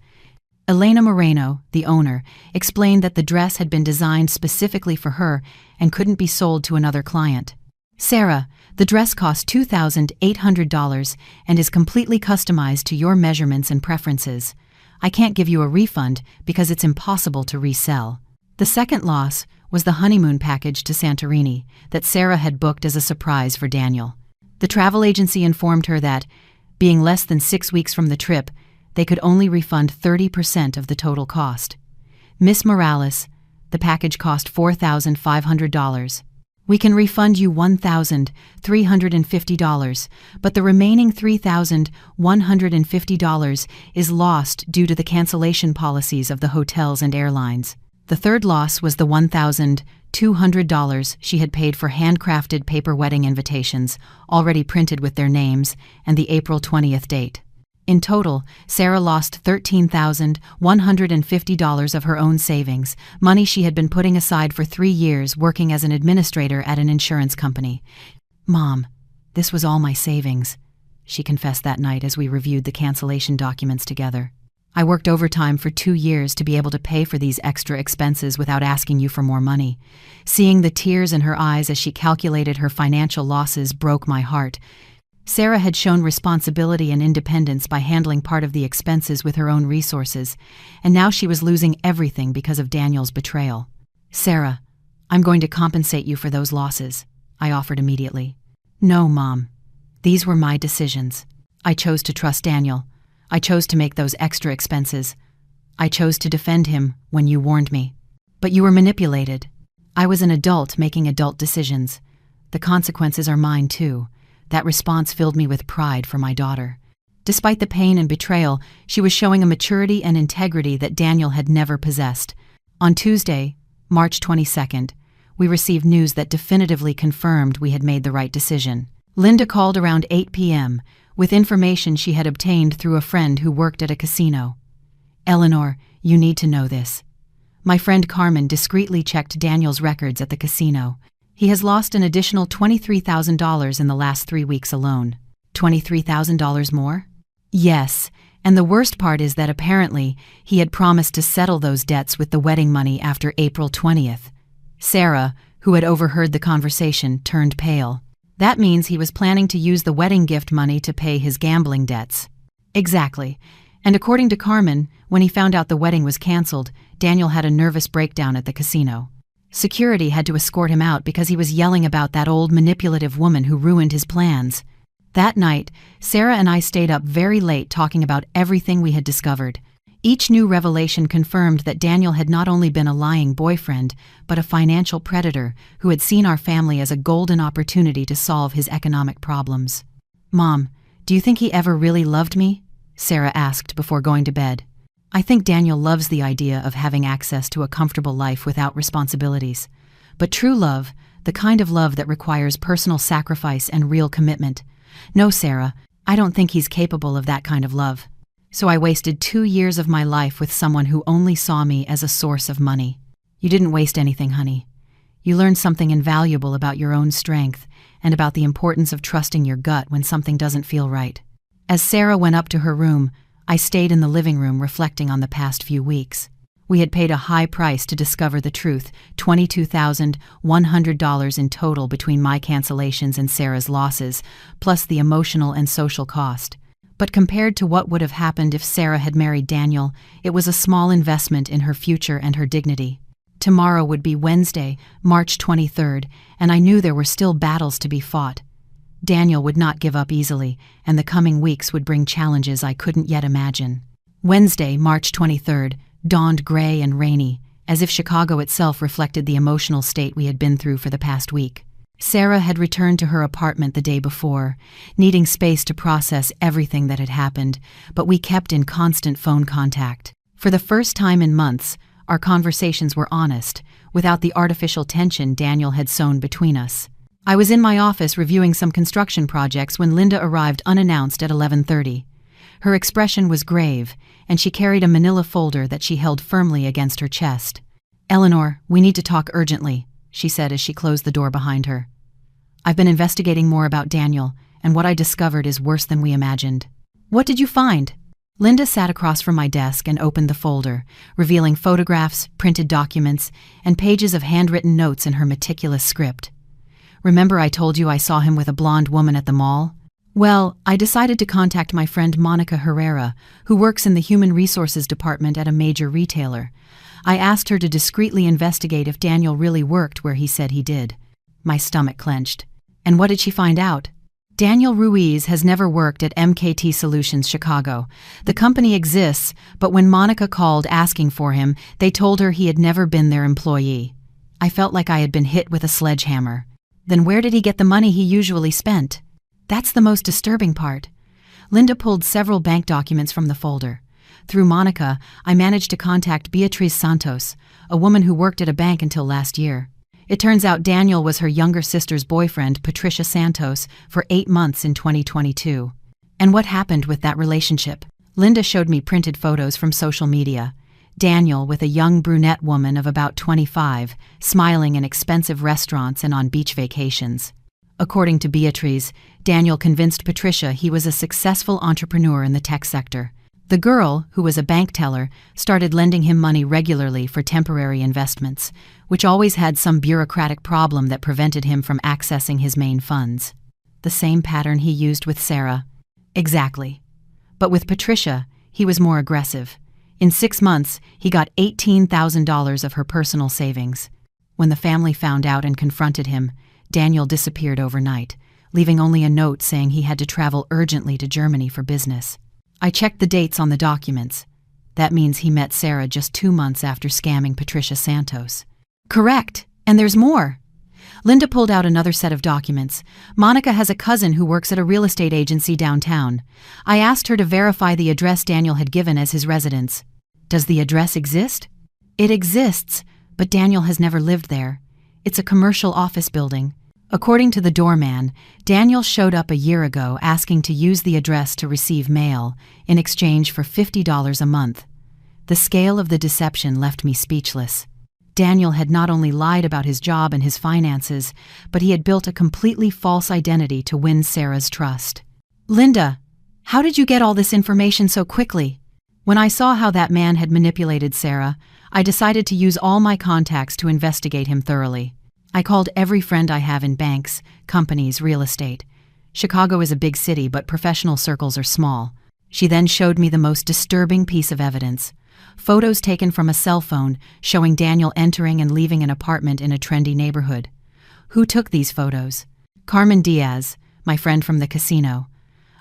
Elena Moreno, the owner, explained that the dress had been designed specifically for her and couldn't be sold to another client. "Sarah, the dress costs $2,800 and is completely customized to your measurements and preferences. I can't give you a refund because it's impossible to resell." The second loss was the honeymoon package to Santorini that Sarah had booked as a surprise for Daniel. The travel agency informed her that, being less than 6 weeks from the trip, they could only refund 30% of the total cost. Miss Morales, the package cost $4,500. We can refund you $1,350, but the remaining $3,150 is lost due to the cancellation policies of the hotels and airlines. The third loss was the $1,200 she had paid for handcrafted paper wedding invitations, already printed with their names, and the April 20th date. In total, Sarah lost $13,150 of her own savings, money she had been putting aside for 3 years working as an administrator at an insurance company. "Mom, this was all my savings," she confessed that night as we reviewed the cancellation documents together. "I worked overtime for 2 years to be able to pay for these extra expenses without asking you for more money." Seeing the tears in her eyes as she calculated her financial losses broke my heart. Sarah had shown responsibility and independence by handling part of the expenses with her own resources, and now she was losing everything because of Daniel's betrayal. "Sarah, I'm going to compensate you for those losses," I offered immediately. "No, Mom. These were my decisions. I chose to trust Daniel. I chose to make those extra expenses. I chose to defend him when you warned me. But you were manipulated. I was an adult making adult decisions. The consequences are mine too." That response filled me with pride for my daughter. Despite the pain and betrayal, she was showing a maturity and integrity that Daniel had never possessed. On Tuesday, March 22nd, we received news that definitively confirmed we had made the right decision. Linda called around 8 p.m. with information she had obtained through a friend who worked at a casino. "Eleanor, you need to know this. My friend Carmen discreetly checked Daniel's records at the casino. He has lost an additional $23,000 in the last 3 weeks alone." $23,000 more? Yes, and the worst part is that apparently he had promised to settle those debts with the wedding money after April 20th. Sarah, who had overheard the conversation, turned pale. That means he was planning to use the wedding gift money to pay his gambling debts. Exactly. And according to Carmen, when he found out the wedding was canceled, Daniel had a nervous breakdown at the casino. Security had to escort him out because he was yelling about that old manipulative woman who ruined his plans. That night, Sarah and I stayed up very late talking about everything we had discovered. Each new revelation confirmed that Daniel had not only been a lying boyfriend, but a financial predator who had seen our family as a golden opportunity to solve his economic problems. "Mom, do you think he ever really loved me?" Sarah asked before going to bed. "I think Daniel loves the idea of having access to a comfortable life without responsibilities. But true love, the kind of love that requires personal sacrifice and real commitment. No, Sarah, I don't think he's capable of that kind of love. So I wasted 2 years of my life with someone who only saw me as a source of money." "You didn't waste anything, honey. You learned something invaluable about your own strength and about the importance of trusting your gut when something doesn't feel right." As Sarah went up to her room, I stayed in the living room reflecting on the past few weeks. We had paid a high price to discover the truth, $22,100 in total between my cancellations and Sarah's losses, plus the emotional and social cost. But compared to what would have happened if Sarah had married Daniel, it was a small investment in her future and her dignity. Tomorrow would be Wednesday, March 23rd, and I knew there were still battles to be fought. Daniel would not give up easily, and the coming weeks would bring challenges I couldn't yet imagine. Wednesday, March 23rd, dawned gray and rainy, as if Chicago itself reflected the emotional state we had been through for the past week. Sarah had returned to her apartment the day before, needing space to process everything that had happened, but we kept in constant phone contact. For the first time in months, our conversations were honest, without the artificial tension Daniel had sown between us. I was in my office reviewing some construction projects when Linda arrived unannounced at 11:30. Her expression was grave, and she carried a manila folder that she held firmly against her chest. "Eleanor, we need to talk urgently," she said as she closed the door behind her. "I've been investigating more about Daniel, and what I discovered is worse than we imagined." "What did you find?" Linda sat across from my desk and opened the folder, revealing photographs, printed documents, and pages of handwritten notes in her meticulous script. "Remember I told you I saw him with a blonde woman at the mall? Well, I decided to contact my friend Monica Herrera, who works in the Human Resources Department at a major retailer. I asked her to discreetly investigate if Daniel really worked where he said he did." My stomach clenched. "And what did she find out?" "Daniel Ruiz has never worked at MKT Solutions Chicago. The company exists, but when Monica called asking for him, they told her he had never been their employee. I felt like I had been hit with a sledgehammer. Then where did he get the money he usually spent? That's the most disturbing part. Linda pulled several bank documents from the folder. Through Monica, I managed to contact Beatriz Santos, a woman who worked at a bank until last year. It turns out Daniel was her younger sister's boyfriend, Patricia Santos, for 8 months in 2022. And what happened with that relationship? Linda showed me printed photos from social media. Daniel with a young brunette woman of about 25, smiling in expensive restaurants and on beach vacations. According to Beatriz, Daniel convinced Patricia he was a successful entrepreneur in the tech sector. The girl, who was a bank teller, started lending him money regularly for temporary investments, which always had some bureaucratic problem that prevented him from accessing his main funds. The same pattern he used with Sarah. Exactly. But with Patricia, he was more aggressive. In 6 months, he got $18,000 of her personal savings. When the family found out and confronted him, Daniel disappeared overnight, leaving only a note saying he had to travel urgently to Germany for business. I checked the dates on the documents. That means he met Sarah just 2 months after scamming Patricia Santos. Correct, and there's more. Linda pulled out another set of documents. Monica has a cousin who works at a real estate agency downtown. I asked her to verify the address Daniel had given as his residence. Does the address exist? It exists, but Daniel has never lived there. It's a commercial office building. According to the doorman, Daniel showed up a year ago asking to use the address to receive mail in exchange for $50 a month. The scale of the deception left me speechless. Daniel had not only lied about his job and his finances, but he had built a completely false identity to win Sarah's trust. Linda, how did you get all this information so quickly? When I saw how that man had manipulated Sarah, I decided to use all my contacts to investigate him thoroughly. I called every friend I have in banks, companies, real estate. Chicago is a big city, but professional circles are small. She then showed me the most disturbing piece of evidence. Photos taken from a cell phone showing Daniel entering and leaving an apartment in a trendy neighborhood. Who took these photos? Carmen Diaz, my friend from the casino.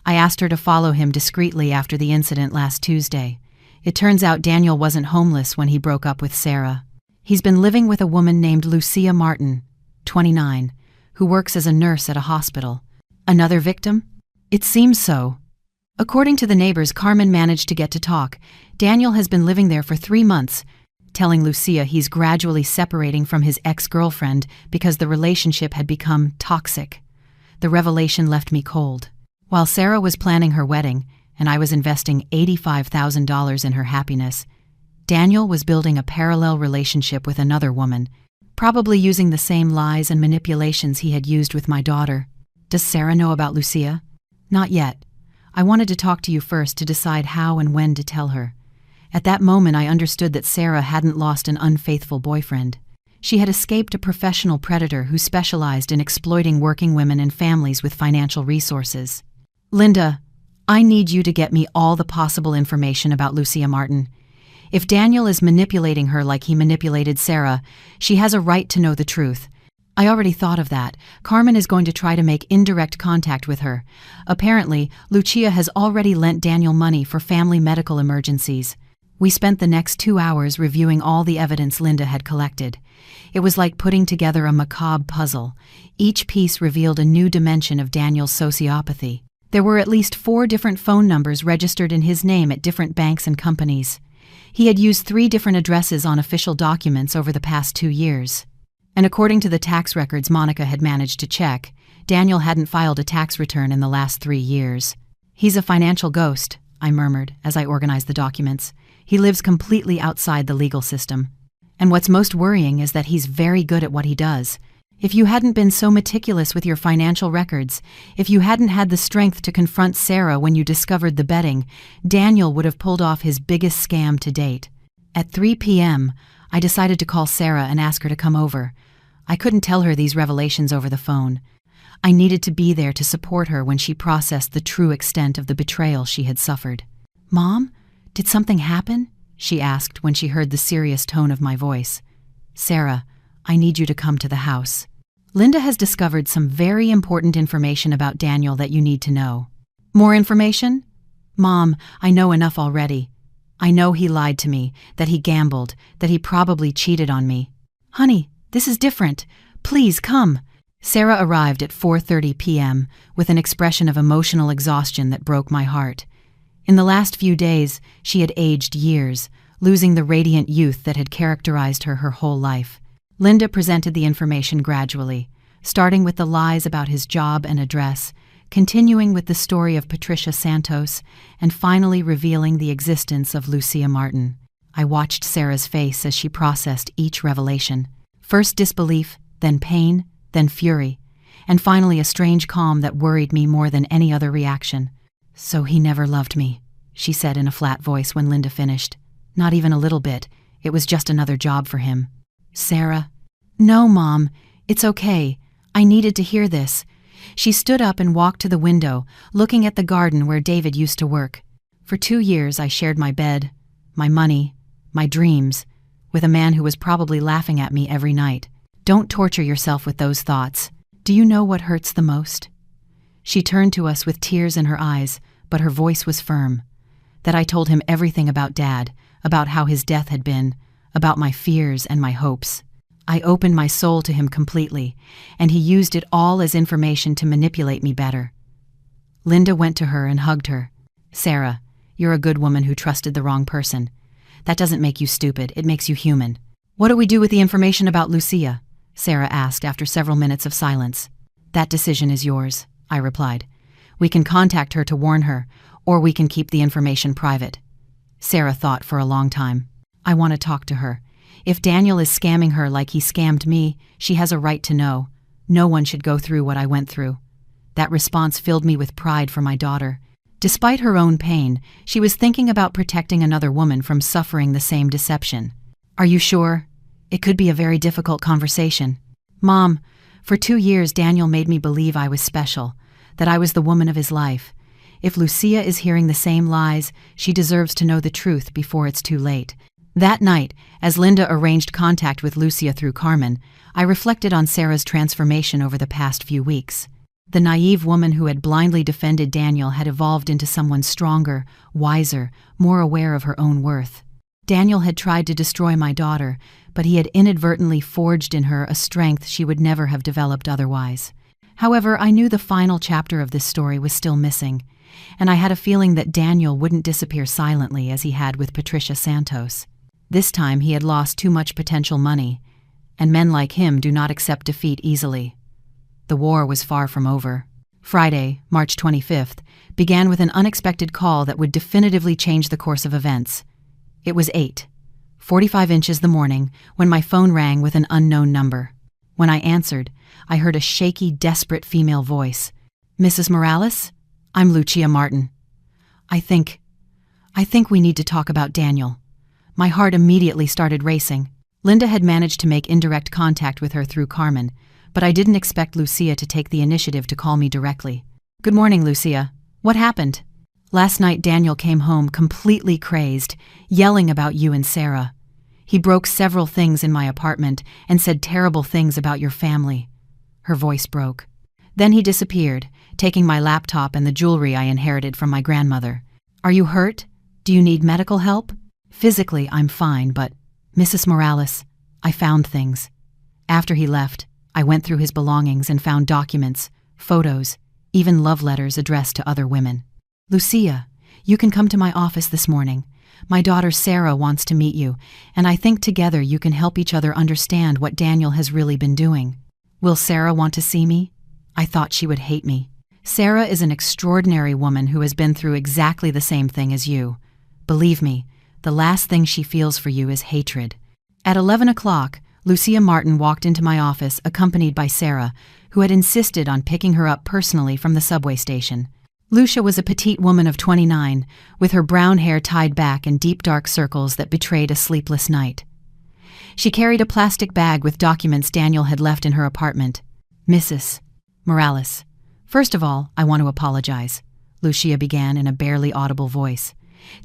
I asked her to follow him discreetly after the incident last Tuesday. It turns out Daniel wasn't homeless when he broke up with Sarah. He's been living with a woman named Lucia Martin, 29, who works as a nurse at a hospital. Another victim? It seems so. According to the neighbors Carmen managed to get to talk, Daniel has been living there for 3 months, telling Lucia he's gradually separating from his ex-girlfriend because the relationship had become toxic. The revelation left me cold. While Sarah was planning her wedding, and I was investing $85,000 in her happiness, Daniel was building a parallel relationship with another woman, probably using the same lies and manipulations he had used with my daughter. Does Sarah know about Lucia? Not yet. I wanted to talk to you first to decide how and when to tell her. At that moment, I understood that Sarah hadn't lost an unfaithful boyfriend. She had escaped a professional predator who specialized in exploiting working women and families with financial resources. Linda, I need you to get me all the possible information about Lucia Martin. If Daniel is manipulating her like he manipulated Sarah, she has a right to know the truth. I already thought of that. Carmen is going to try to make indirect contact with her. Apparently, Lucia has already lent Daniel money for family medical emergencies. We spent the next 2 hours reviewing all the evidence Linda had collected. It was like putting together a macabre puzzle. Each piece revealed a new dimension of Daniel's sociopathy. There were at least 4 different phone numbers registered in his name at different banks and companies. He had used 3 different addresses on official documents over the past 2 years. And according to the tax records Monica had managed to check, Daniel hadn't filed a tax return in the last 3 years. He's a financial ghost, I murmured as I organized the documents. He lives completely outside the legal system. And what's most worrying is that he's very good at what he does. If you hadn't been so meticulous with your financial records, if you hadn't had the strength to confront Sarah when you discovered the betting, Daniel would have pulled off his biggest scam to date. At 3 p.m., I decided to call Sarah and ask her to come over. I couldn't tell her these revelations over the phone. I needed to be there to support her when she processed the true extent of the betrayal she had suffered. "Mom, did something happen?" she asked when she heard the serious tone of my voice. "Sarah, I need you to come to the house. Linda has discovered some very important information about Daniel that you need to know." "More information?" "Mom, I know enough already. I know he lied to me, that he gambled, that he probably cheated on me." "Honey, this is different. Please come." Sarah arrived at 4:30 p.m. with an expression of emotional exhaustion that broke my heart. In the last few days, she had aged years, losing the radiant youth that had characterized her whole life. Linda presented the information gradually, starting with the lies about his job and address, continuing with the story of Patricia Santos, and finally revealing the existence of Lucia Martin. I watched Sarah's face as she processed each revelation. First disbelief, then pain, then fury, and finally a strange calm that worried me more than any other reaction. "So he never loved me," she said in a flat voice when Linda finished. "Not even a little bit. It was just another job for him." Sarah, "No, Mom. It's okay. I needed to hear this." She stood up and walked to the window, looking at the garden where David used to work. "For 2 years I shared my bed, my money, my dreams, with a man who was probably laughing at me every night. Don't torture yourself with those thoughts. Do you know what hurts the most?" She turned to us with tears in her eyes, but her voice was firm. "That I told him everything about Dad, about how his death had been, about my fears and my hopes. I opened my soul to him completely, and he used it all as information to manipulate me better." Linda went to her and hugged her. "Sarah, you're a good woman who trusted the wrong person. That doesn't make you stupid, it makes you human." "What do we do with the information about Lucia?" Sarah asked after several minutes of silence. "That decision is yours," I replied. "We can contact her to warn her, or we can keep the information private." Sarah thought for a long time. "I want to talk to her. If Daniel is scamming her like he scammed me, she has a right to know. No one should go through what I went through." That response filled me with pride for my daughter. Despite her own pain, she was thinking about protecting another woman from suffering the same deception. "Are you sure? It could be a very difficult conversation." "Mom, for 2 years Daniel made me believe I was special, that I was the woman of his life. If Lucia is hearing the same lies, she deserves to know the truth before it's too late." That night, as Linda arranged contact with Lucia through Carmen, I reflected on Sarah's transformation over the past few weeks. The naive woman who had blindly defended Daniel had evolved into someone stronger, wiser, more aware of her own worth. Daniel had tried to destroy my daughter, but he had inadvertently forged in her a strength she would never have developed otherwise. However, I knew the final chapter of this story was still missing, and I had a feeling that Daniel wouldn't disappear silently as he had with Patricia Santos. This time he had lost too much potential money, and men like him do not accept defeat easily. The war was far from over. Friday, March 25th, began with an unexpected call that would definitively change the course of events. It was 8:45 the morning when my phone rang with an unknown number. When I answered, I heard a shaky, desperate female voice. "Mrs. Morales? I'm Lucia Martin. I think we need to talk about Daniel." My heart immediately started racing. Linda had managed to make indirect contact with her through Carmen, but I didn't expect Lucia to take the initiative to call me directly. "Good morning, Lucia. What happened?" "Last night Daniel came home completely crazed, yelling about you and Sarah. He broke several things in my apartment and said terrible things about your family." Her voice broke. "Then he disappeared, taking my laptop and the jewelry I inherited from my grandmother. Are you hurt? Do you need medical help?" "Physically, I'm fine, but, Mrs. Morales, I found things." After he left, I went through his belongings and found documents, photos, even love letters addressed to other women. "Lucia, you can come to my office this morning. My daughter Sarah wants to meet you, and I think together you can help each other understand what Daniel has really been doing." "Will Sarah want to see me?" I thought she would hate me. "Sarah is an extraordinary woman who has been through exactly the same thing as you. Believe me, the last thing she feels for you is hatred." At 11 o'clock, Lucia Martin walked into my office accompanied by Sarah, who had insisted on picking her up personally from the subway station. Lucia was a petite woman of 29, with her brown hair tied back in deep dark circles that betrayed a sleepless night. She carried a plastic bag with documents Daniel had left in her apartment. "Mrs. Morales, first of all, I want to apologize," Lucia began in a barely audible voice.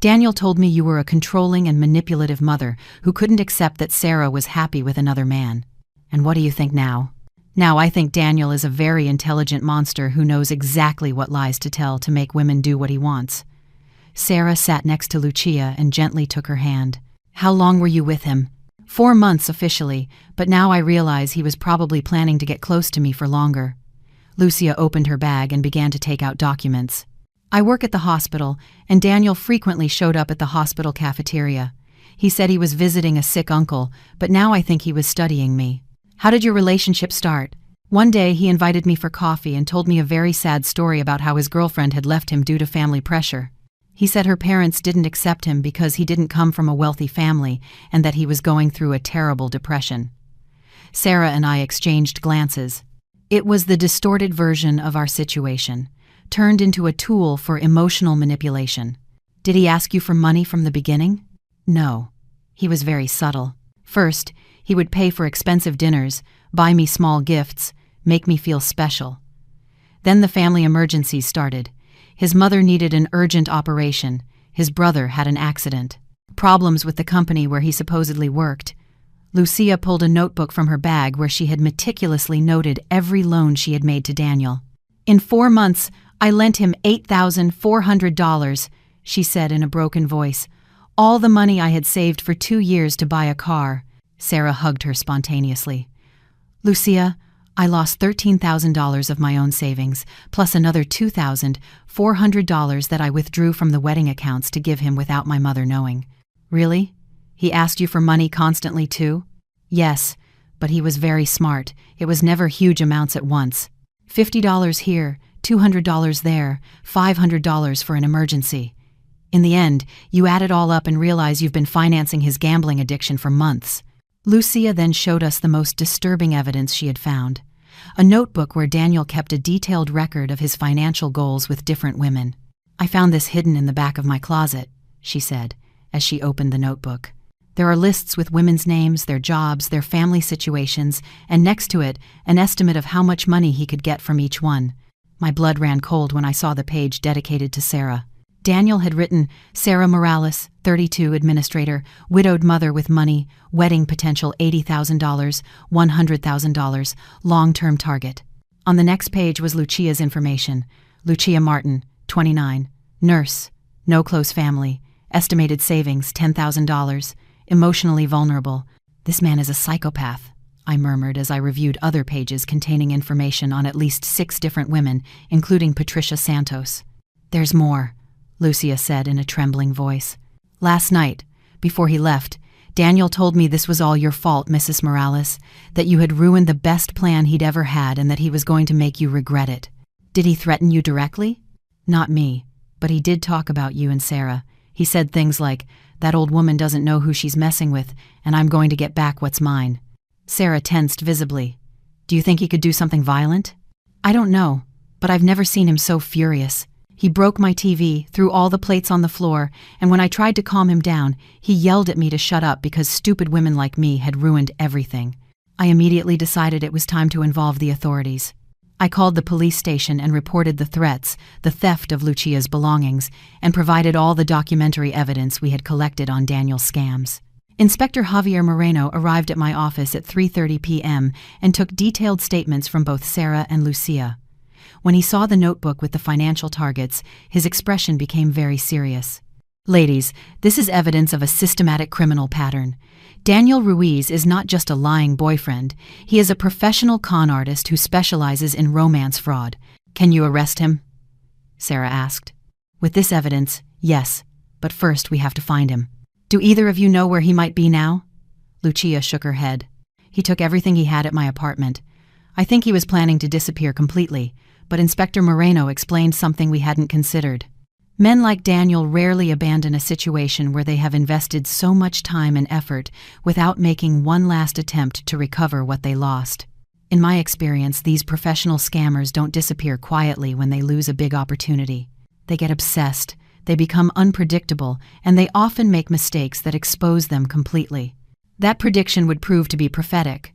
"Daniel told me you were a controlling and manipulative mother who couldn't accept that Sarah was happy with another man. And what do you think now?" "Now I think Daniel is a very intelligent monster who knows exactly what lies to tell to make women do what he wants." Sarah sat next to Lucia and gently took her hand. "How long were you with him?" 4 months officially, but now I realize he was probably planning to get close to me for longer. Lucia opened her bag and began to take out documents. I work at the hospital, and Daniel frequently showed up at the hospital cafeteria. He said he was visiting a sick uncle, but now I think he was studying me. How did your relationship start? One day he invited me for coffee and told me a very sad story about how his girlfriend had left him due to family pressure. He said her parents didn't accept him because he didn't come from a wealthy family and that he was going through a terrible depression. Sarah and I exchanged glances. It was the distorted version of our situation, turned into a tool for emotional manipulation. Did he ask you for money from the beginning? No. He was very subtle. First, he would pay for expensive dinners, buy me small gifts, make me feel special. Then the family emergencies started. His mother needed an urgent operation. His brother had an accident. Problems with the company where he supposedly worked. Lucia pulled a notebook from her bag where she had meticulously noted every loan she had made to Daniel. In 4 months, I lent him $8,400, she said in a broken voice. All the money I had saved for 2 years to buy a car. Sarah hugged her spontaneously. Lucia, I lost $13,000 of my own savings, plus another $2,400 that I withdrew from the wedding accounts to give him without my mother knowing. Really? He asked you for money constantly too? Yes, but he was very smart. It was never huge amounts at once. $50 here, $200 there, $500 for an emergency. In the end, you add it all up and realize you've been financing his gambling addiction for months. Lucia then showed us the most disturbing evidence she had found. A notebook where Daniel kept a detailed record of his financial goals with different women. I found this hidden in the back of my closet, she said, as she opened the notebook. There are lists with women's names, their jobs, their family situations, and next to it, an estimate of how much money he could get from each one. My blood ran cold when I saw the page dedicated to Sarah. Daniel had written, Sarah Morales, 32, administrator, widowed mother with money, wedding potential $80,000, $100,000, long-term target. On the next page was Lucia's information. Lucia Martin, 29, nurse, no close family, estimated savings $10,000, emotionally vulnerable. This man is a psychopath, I murmured as I reviewed other pages containing information on at least 6 different women, including Patricia Santos. There's more, Lucia said in a trembling voice. Last night, before he left, Daniel told me this was all your fault, Mrs. Morales, that you had ruined the best plan he'd ever had and that he was going to make you regret it. Did he threaten you directly? Not me, but he did talk about you and Sarah. He said things like, that old woman doesn't know who she's messing with, and I'm going to get back what's mine. Sarah tensed visibly. Do you think he could do something violent? I don't know, but I've never seen him so furious. He broke my TV, threw all the plates on the floor, and when I tried to calm him down, he yelled at me to shut up because stupid women like me had ruined everything. I immediately decided it was time to involve the authorities. I called the police station and reported the threats, the theft of Lucia's belongings, and provided all the documentary evidence we had collected on Daniel's scams. Inspector Javier Moreno arrived at my office at 3:30 p.m. and took detailed statements from both Sarah and Lucia. When he saw the notebook with the financial targets, his expression became very serious. Ladies, this is evidence of a systematic criminal pattern. Daniel Ruiz is not just a lying boyfriend. He is a professional con artist who specializes in romance fraud. Can you arrest him? Sarah asked. With this evidence, yes, but first we have to find him. Do either of you know where he might be now? Lucia shook her head. He took everything he had at my apartment. I think he was planning to disappear completely, but Inspector Moreno explained something we hadn't considered. Men like Daniel rarely abandon a situation where they have invested so much time and effort without making one last attempt to recover what they lost. In my experience, these professional scammers don't disappear quietly when they lose a big opportunity. They get obsessed, they become unpredictable, and they often make mistakes that expose them completely. That prediction would prove to be prophetic.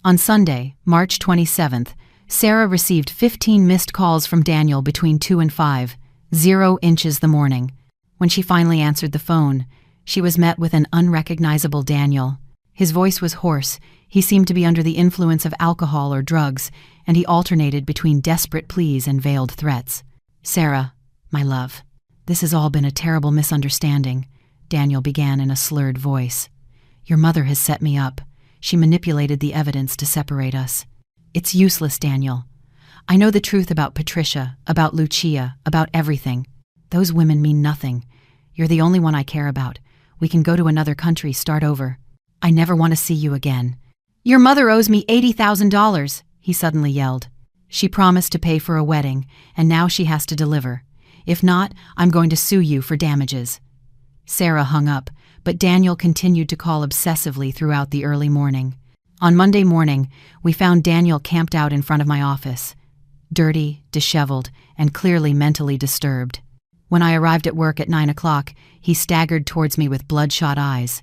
On Sunday, March 27th, Sarah received 15 missed calls from Daniel between 2 and 5, 0 inches the morning. When she finally answered the phone, she was met with an unrecognizable Daniel. His voice was hoarse, he seemed to be under the influence of alcohol or drugs, and he alternated between desperate pleas and veiled threats. Sarah, my love, this has all been a terrible misunderstanding, Daniel began in a slurred voice. Your mother has set me up. She manipulated the evidence to separate us. It's useless, Daniel. I know the truth about Patricia, about Lucia, about everything. Those women mean nothing. You're the only one I care about. We can go to another country, start over. I never want to see you again. Your mother owes me $80,000, he suddenly yelled. She promised to pay for a wedding, and now she has to deliver. If not, I'm going to sue you for damages. Sarah hung up, but Daniel continued to call obsessively throughout the early morning. On Monday morning, we found Daniel camped out in front of my office, dirty, disheveled, and clearly mentally disturbed. When I arrived at work at 9 o'clock, he staggered towards me with bloodshot eyes.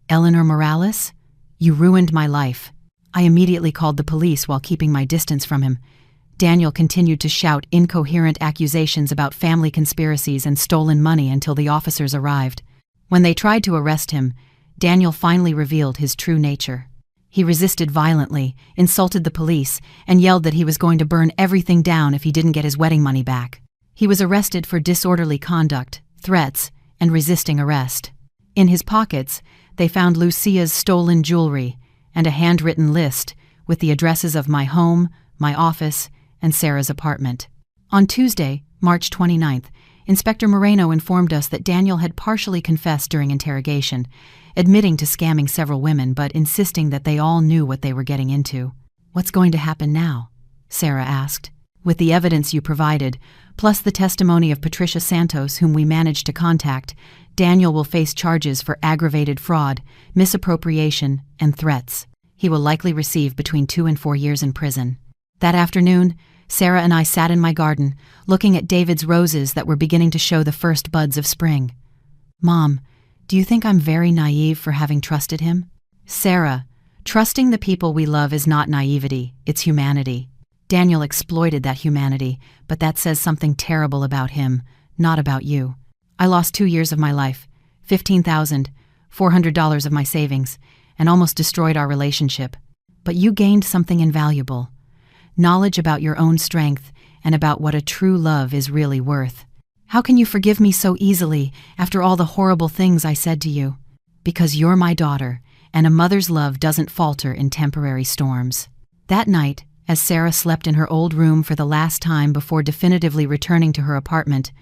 Eleanor Morales? You ruined my life. I immediately called the police while keeping my distance from him. Daniel continued to shout incoherent accusations about family conspiracies and stolen money until the officers arrived. When they tried to arrest him, Daniel finally revealed his true nature. He resisted violently, insulted the police, and yelled that he was going to burn everything down if he didn't get his wedding money back. He was arrested for disorderly conduct, threats, and resisting arrest. In his pockets, they found Lucia's stolen jewelry and a handwritten list with the addresses of my home, my office, and Sarah's apartment. On Tuesday, March 29th, Inspector Moreno informed us that Daniel had partially confessed during interrogation, admitting to scamming several women but insisting that they all knew what they were getting into. What's going to happen now? Sarah asked. With the evidence you provided, plus the testimony of Patricia Santos, whom we managed to contact, Daniel will face charges for aggravated fraud, misappropriation, and threats. He will likely receive between 2 and 4 years in prison. That afternoon, Sarah and I sat in my garden, looking at David's roses that were beginning to show the first buds of spring. Mom, do you think I'm very naive for having trusted him? Sarah, trusting the people we love is not naivety, it's humanity. Daniel exploited that humanity, but that says something terrible about him, not about you. I lost 2 years of my life, $15,400 of my savings, and almost destroyed our relationship. But you gained something invaluable. Knowledge about your own strength and about what a true love is really worth. How can you forgive me so easily after all the horrible things I said to you? Because you're my daughter, and a mother's love doesn't falter in temporary storms. That night, as Sarah slept in her old room for the last time before definitively returning to her apartment,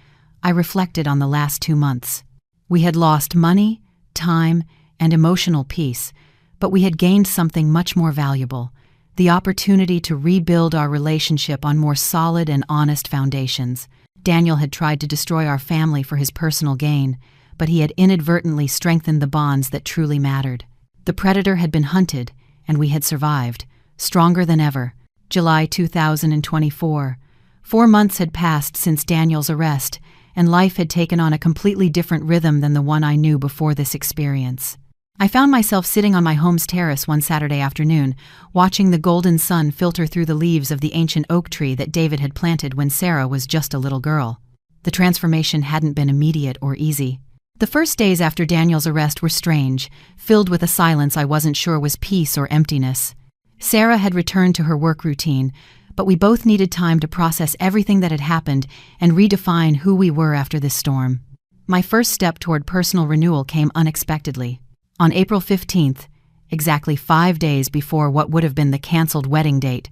I reflected on the last 2 months. We had lost money, time, and emotional peace, but we had gained something much more valuable, the opportunity to rebuild our relationship on more solid and honest foundations. Daniel had tried to destroy our family for his personal gain, but he had inadvertently strengthened the bonds that truly mattered. The predator had been hunted, and we had survived, stronger than ever. July 2024. 4 months had passed since Daniel's arrest, and life had taken on a completely different rhythm than the one I knew before this experience. I found myself sitting on my home's terrace one Saturday afternoon, watching the golden sun filter through the leaves of the ancient oak tree that David had planted when Sarah was just a little girl. The transformation hadn't been immediate or easy. The first days after Daniel's arrest were strange, filled with a silence I wasn't sure was peace or emptiness. Sarah had returned to her work routine, but we both needed time to process everything that had happened and redefine who we were after this storm. My first step toward personal renewal came unexpectedly. On April 15th, exactly 5 days before what would have been the canceled wedding date,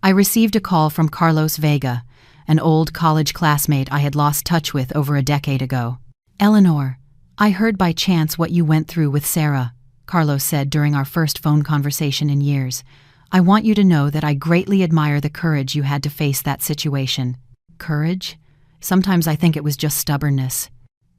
I received a call from Carlos Vega, an old college classmate I had lost touch with over a decade ago. "Eleanor, I heard by chance what you went through with Sarah," Carlos said during our first phone conversation in years. "I want you to know that I greatly admire the courage you had to face that situation." Courage? Sometimes I think it was just stubbornness.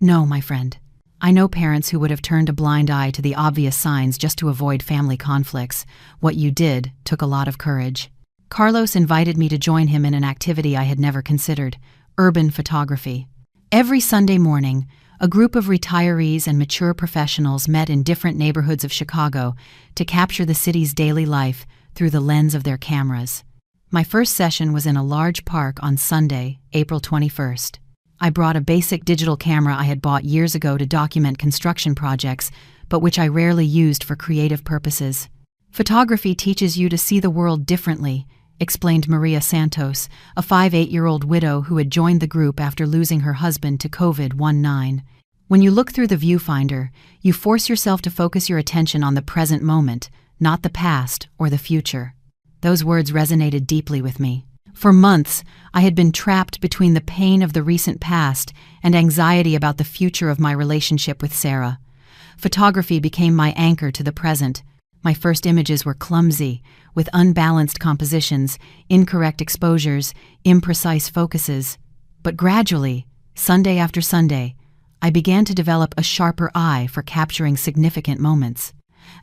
No, my friend. I know parents who would have turned a blind eye to the obvious signs just to avoid family conflicts. What you did took a lot of courage. Carlos invited me to join him in an activity I had never considered: urban photography. Every Sunday morning, a group of retirees and mature professionals met in different neighborhoods of Chicago to capture the city's daily life through the lens of their cameras. My first session was in a large park on Sunday, April 21st. I brought a basic digital camera I had bought years ago to document construction projects, but which I rarely used for creative purposes. "Photography teaches you to see the world differently," explained Maria Santos, a 58-year-old widow who had joined the group after losing her husband to COVID-19. When you look through the viewfinder, you force yourself to focus your attention on the present moment, not the past or the future. Those words resonated deeply with me. For months, I had been trapped between the pain of the recent past and anxiety about the future of my relationship with Sarah. Photography became my anchor to the present. My first images were clumsy, with unbalanced compositions, incorrect exposures, imprecise focuses. But gradually, Sunday after Sunday, I began to develop a sharper eye for capturing significant moments.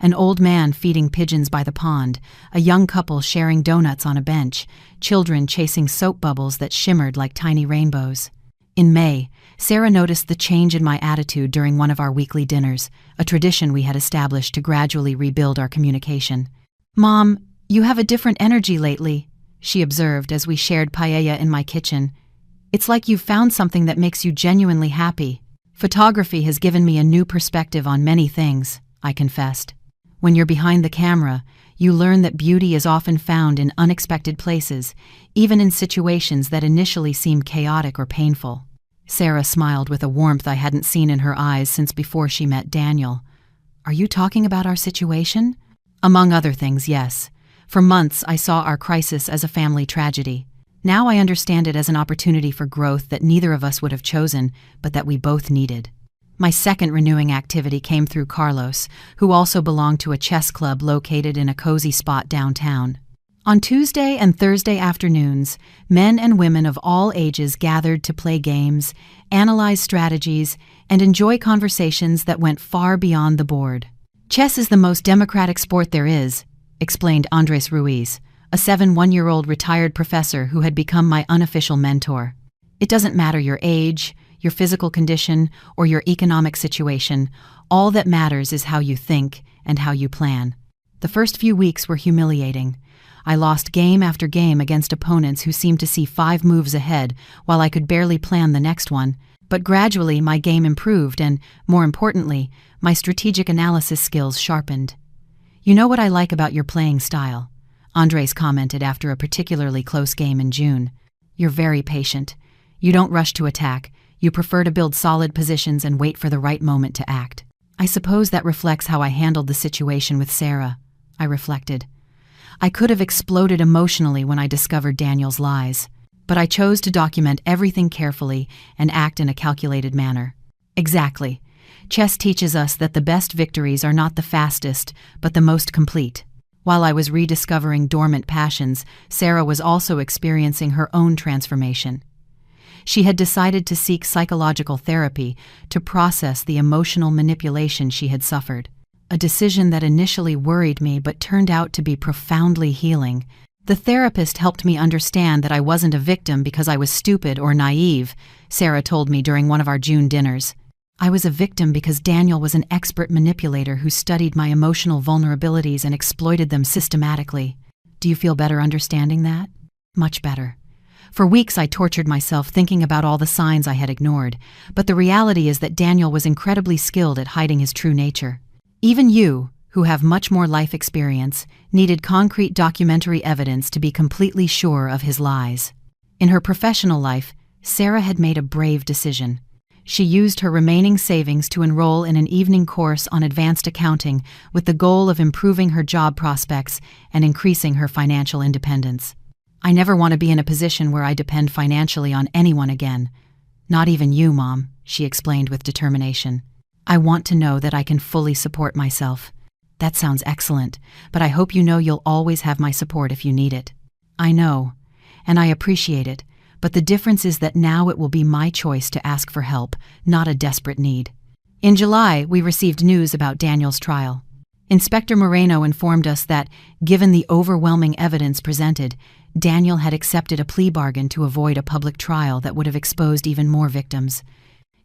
An old man feeding pigeons by the pond, a young couple sharing donuts on a bench, children chasing soap bubbles that shimmered like tiny rainbows. In May, Sarah noticed the change in my attitude during one of our weekly dinners, a tradition we had established to gradually rebuild our communication. "Mom, you have a different energy lately," she observed as we shared paella in my kitchen. "It's like you've found something that makes you genuinely happy." "Photography has given me a new perspective on many things," I confessed. "When you're behind the camera, you learn that beauty is often found in unexpected places, even in situations that initially seem chaotic or painful." Sarah smiled with a warmth I hadn't seen in her eyes since before she met Daniel. "Are you talking about our situation?" "Among other things, yes. For months, I saw our crisis as a family tragedy. Now I understand it as an opportunity for growth that neither of us would have chosen, but that we both needed." My second renewing activity came through Carlos, who also belonged to a chess club located in a cozy spot downtown. On Tuesday and Thursday afternoons, men and women of all ages gathered to play games, analyze strategies, and enjoy conversations that went far beyond the board. "Chess is the most democratic sport there is," explained Andres Ruiz, a 71-year-old retired professor who had become my unofficial mentor. "It doesn't matter your age, your physical condition, or your economic situation. All that matters is how you think and how you plan." The first few weeks were humiliating. I lost game after game against opponents who seemed to see 5 moves ahead while I could barely plan the next one. But gradually my game improved and, more importantly, my strategic analysis skills sharpened. "You know what I like about your playing style," Andres commented after a particularly close game in June. "You're very patient. You don't rush to attack. You prefer to build solid positions and wait for the right moment to act." I suppose that reflects how I handled the situation with Sarah, I reflected. I could have exploded emotionally when I discovered Daniel's lies, but I chose to document everything carefully and act in a calculated manner. Exactly. Chess teaches us that the best victories are not the fastest, but the most complete. While I was rediscovering dormant passions, Sarah was also experiencing her own transformation. She had decided to seek psychological therapy to process the emotional manipulation she had suffered. A decision that initially worried me but turned out to be profoundly healing. The therapist helped me understand that I wasn't a victim because I was stupid or naive, Sarah told me during one of our June dinners. I was a victim because Daniel was an expert manipulator who studied my emotional vulnerabilities and exploited them systematically. Do you feel better understanding that? Much better. For weeks I tortured myself thinking about all the signs I had ignored, but the reality is that Daniel was incredibly skilled at hiding his true nature. Even you, who have much more life experience, needed concrete documentary evidence to be completely sure of his lies. In her professional life, Sarah had made a brave decision. She used her remaining savings to enroll in an evening course on advanced accounting with the goal of improving her job prospects and increasing her financial independence. "I never want to be in a position where I depend financially on anyone again. Not even you, Mom," she explained with determination. "I want to know that I can fully support myself." "That sounds excellent, but I hope you know you'll always have my support if you need it." "I know, and I appreciate it, but the difference is that now it will be my choice to ask for help, not a desperate need." In July, we received news about Daniel's trial. Inspector Moreno informed us that, given the overwhelming evidence presented, Daniel had accepted a plea bargain to avoid a public trial that would have exposed even more victims.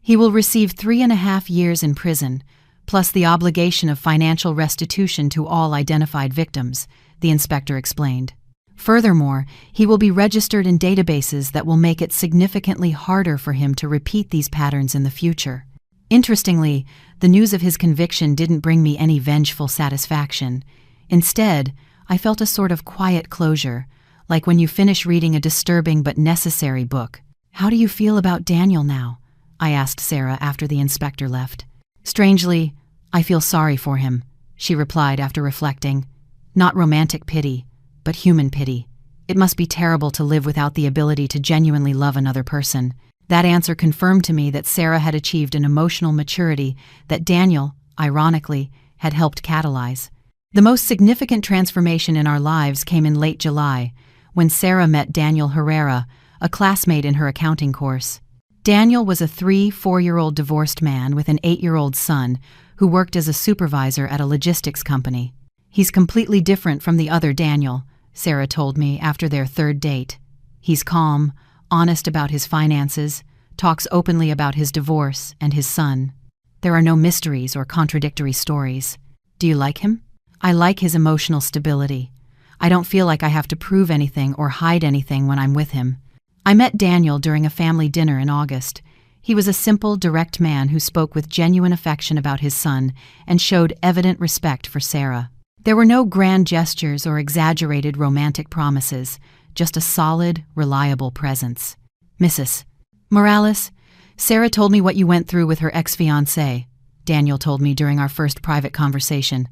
He will receive 3.5 years in prison, plus the obligation of financial restitution to all identified victims, the inspector explained. Furthermore, he will be registered in databases that will make it significantly harder for him to repeat these patterns in the future. Interestingly, the news of his conviction didn't bring me any vengeful satisfaction. Instead, I felt a sort of quiet closure, like when you finish reading a disturbing but necessary book. "How do you feel about Daniel now?" I asked Sarah after the inspector left. Strangely, I feel sorry for him, she replied after reflecting. Not romantic pity, but human pity. It must be terrible to live without the ability to genuinely love another person. That answer confirmed to me that Sarah had achieved an emotional maturity that Daniel, ironically, had helped catalyze. The most significant transformation in our lives came in late July, when Sarah met Daniel Herrera, a classmate in her accounting course. Daniel was a 4-year-old divorced man with an 8-year-old son who worked as a supervisor at a logistics company. He's completely different from the other Daniel, Sarah told me after their third date. He's calm, honest about his finances, talks openly about his divorce and his son. There are no mysteries or contradictory stories. Do you like him? I like his emotional stability. I don't feel like I have to prove anything or hide anything when I'm with him. I met Daniel during a family dinner in August. He was a simple, direct man who spoke with genuine affection about his son and showed evident respect for Sarah. There were no grand gestures or exaggerated romantic promises, just a solid, reliable presence. Mrs. Morales, Sarah told me what you went through with her ex-fiancé, Daniel told me during our first private conversation.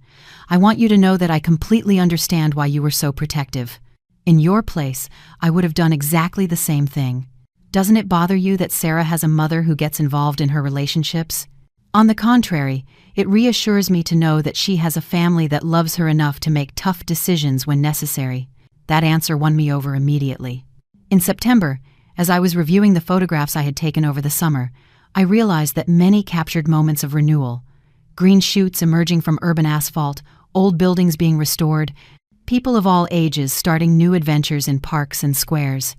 I want you to know that I completely understand why you were so protective. In your place, I would have done exactly the same thing. Doesn't it bother you that Sarah has a mother who gets involved in her relationships? On the contrary, it reassures me to know that she has a family that loves her enough to make tough decisions when necessary. That answer won me over immediately. In September, as I was reviewing the photographs I had taken over the summer, I realized that many captured moments of renewal. Green shoots emerging from urban asphalt, old buildings being restored, people of all ages starting new adventures in parks and squares.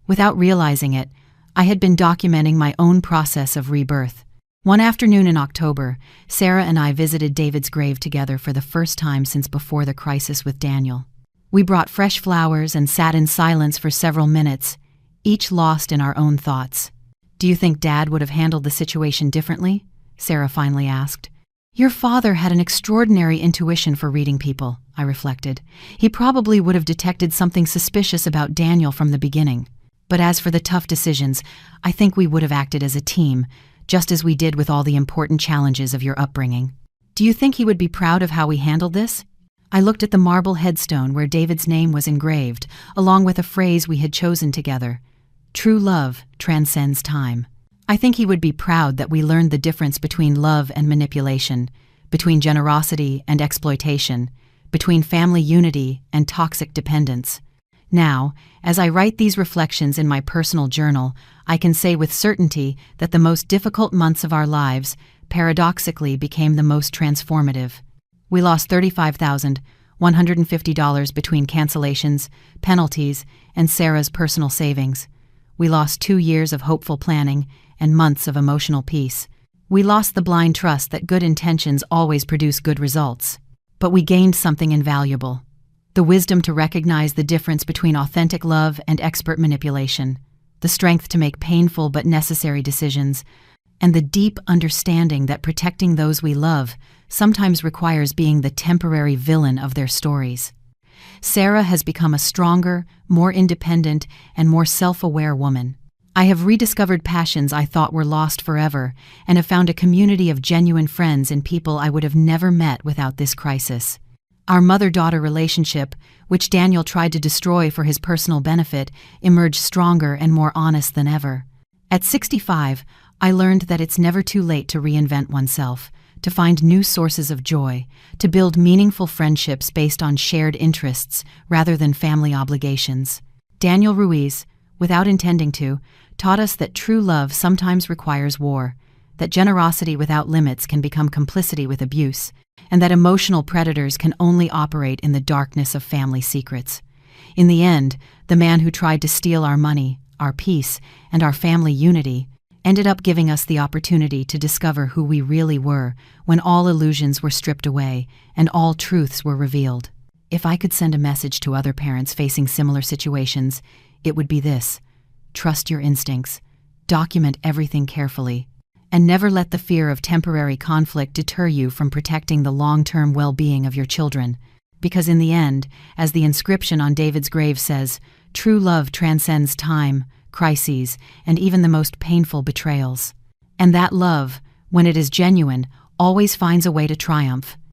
Without realizing it, I had been documenting my own process of rebirth. One afternoon in October, Sarah and I visited David's grave together for the first time since before the crisis with Daniel. We brought fresh flowers and sat in silence for several minutes, each lost in our own thoughts. Do you think Dad would have handled the situation differently? Sarah finally asked. Your father had an extraordinary intuition for reading people, I reflected. He probably would have detected something suspicious about Daniel from the beginning. But as for the tough decisions, I think we would have acted as a team, just as we did with all the important challenges of your upbringing. Do you think he would be proud of how we handled this? I looked at the marble headstone where David's name was engraved, along with a phrase we had chosen together. True love transcends time. I think he would be proud that we learned the difference between love and manipulation, between generosity and exploitation, between family unity and toxic dependence. Now, as I write these reflections in my personal journal, I can say with certainty that the most difficult months of our lives paradoxically became the most transformative. We lost $35,150 between cancellations, penalties, and Sarah's personal savings. We lost 2 years of hopeful planning and months of emotional peace. We lost the blind trust that good intentions always produce good results. But we gained something invaluable. The wisdom to recognize the difference between authentic love and expert manipulation, the strength to make painful but necessary decisions, and the deep understanding that protecting those we love sometimes requires being the temporary villain of their stories. Sarah has become a stronger, more independent, and more self-aware woman. I have rediscovered passions I thought were lost forever, and have found a community of genuine friends in people I would have never met without this crisis. Our mother-daughter relationship, which Daniel tried to destroy for his personal benefit, emerged stronger and more honest than ever. At 65, I learned that it's never too late to reinvent oneself, to find new sources of joy, to build meaningful friendships based on shared interests rather than family obligations. Daniel Ruiz, without intending to, taught us that true love sometimes requires war, that generosity without limits can become complicity with abuse, and that emotional predators can only operate in the darkness of family secrets. In the end, the man who tried to steal our money, our peace, and our family unity ended up giving us the opportunity to discover who we really were when all illusions were stripped away and all truths were revealed. If I could send a message to other parents facing similar situations, it would be this: trust your instincts, document everything carefully, and never let the fear of temporary conflict deter you from protecting the long-term well-being of your children. Because in the end, as the inscription on David's grave says, true love transcends time, crises, and even the most painful betrayals. And that love, when it is genuine, always finds a way to triumph.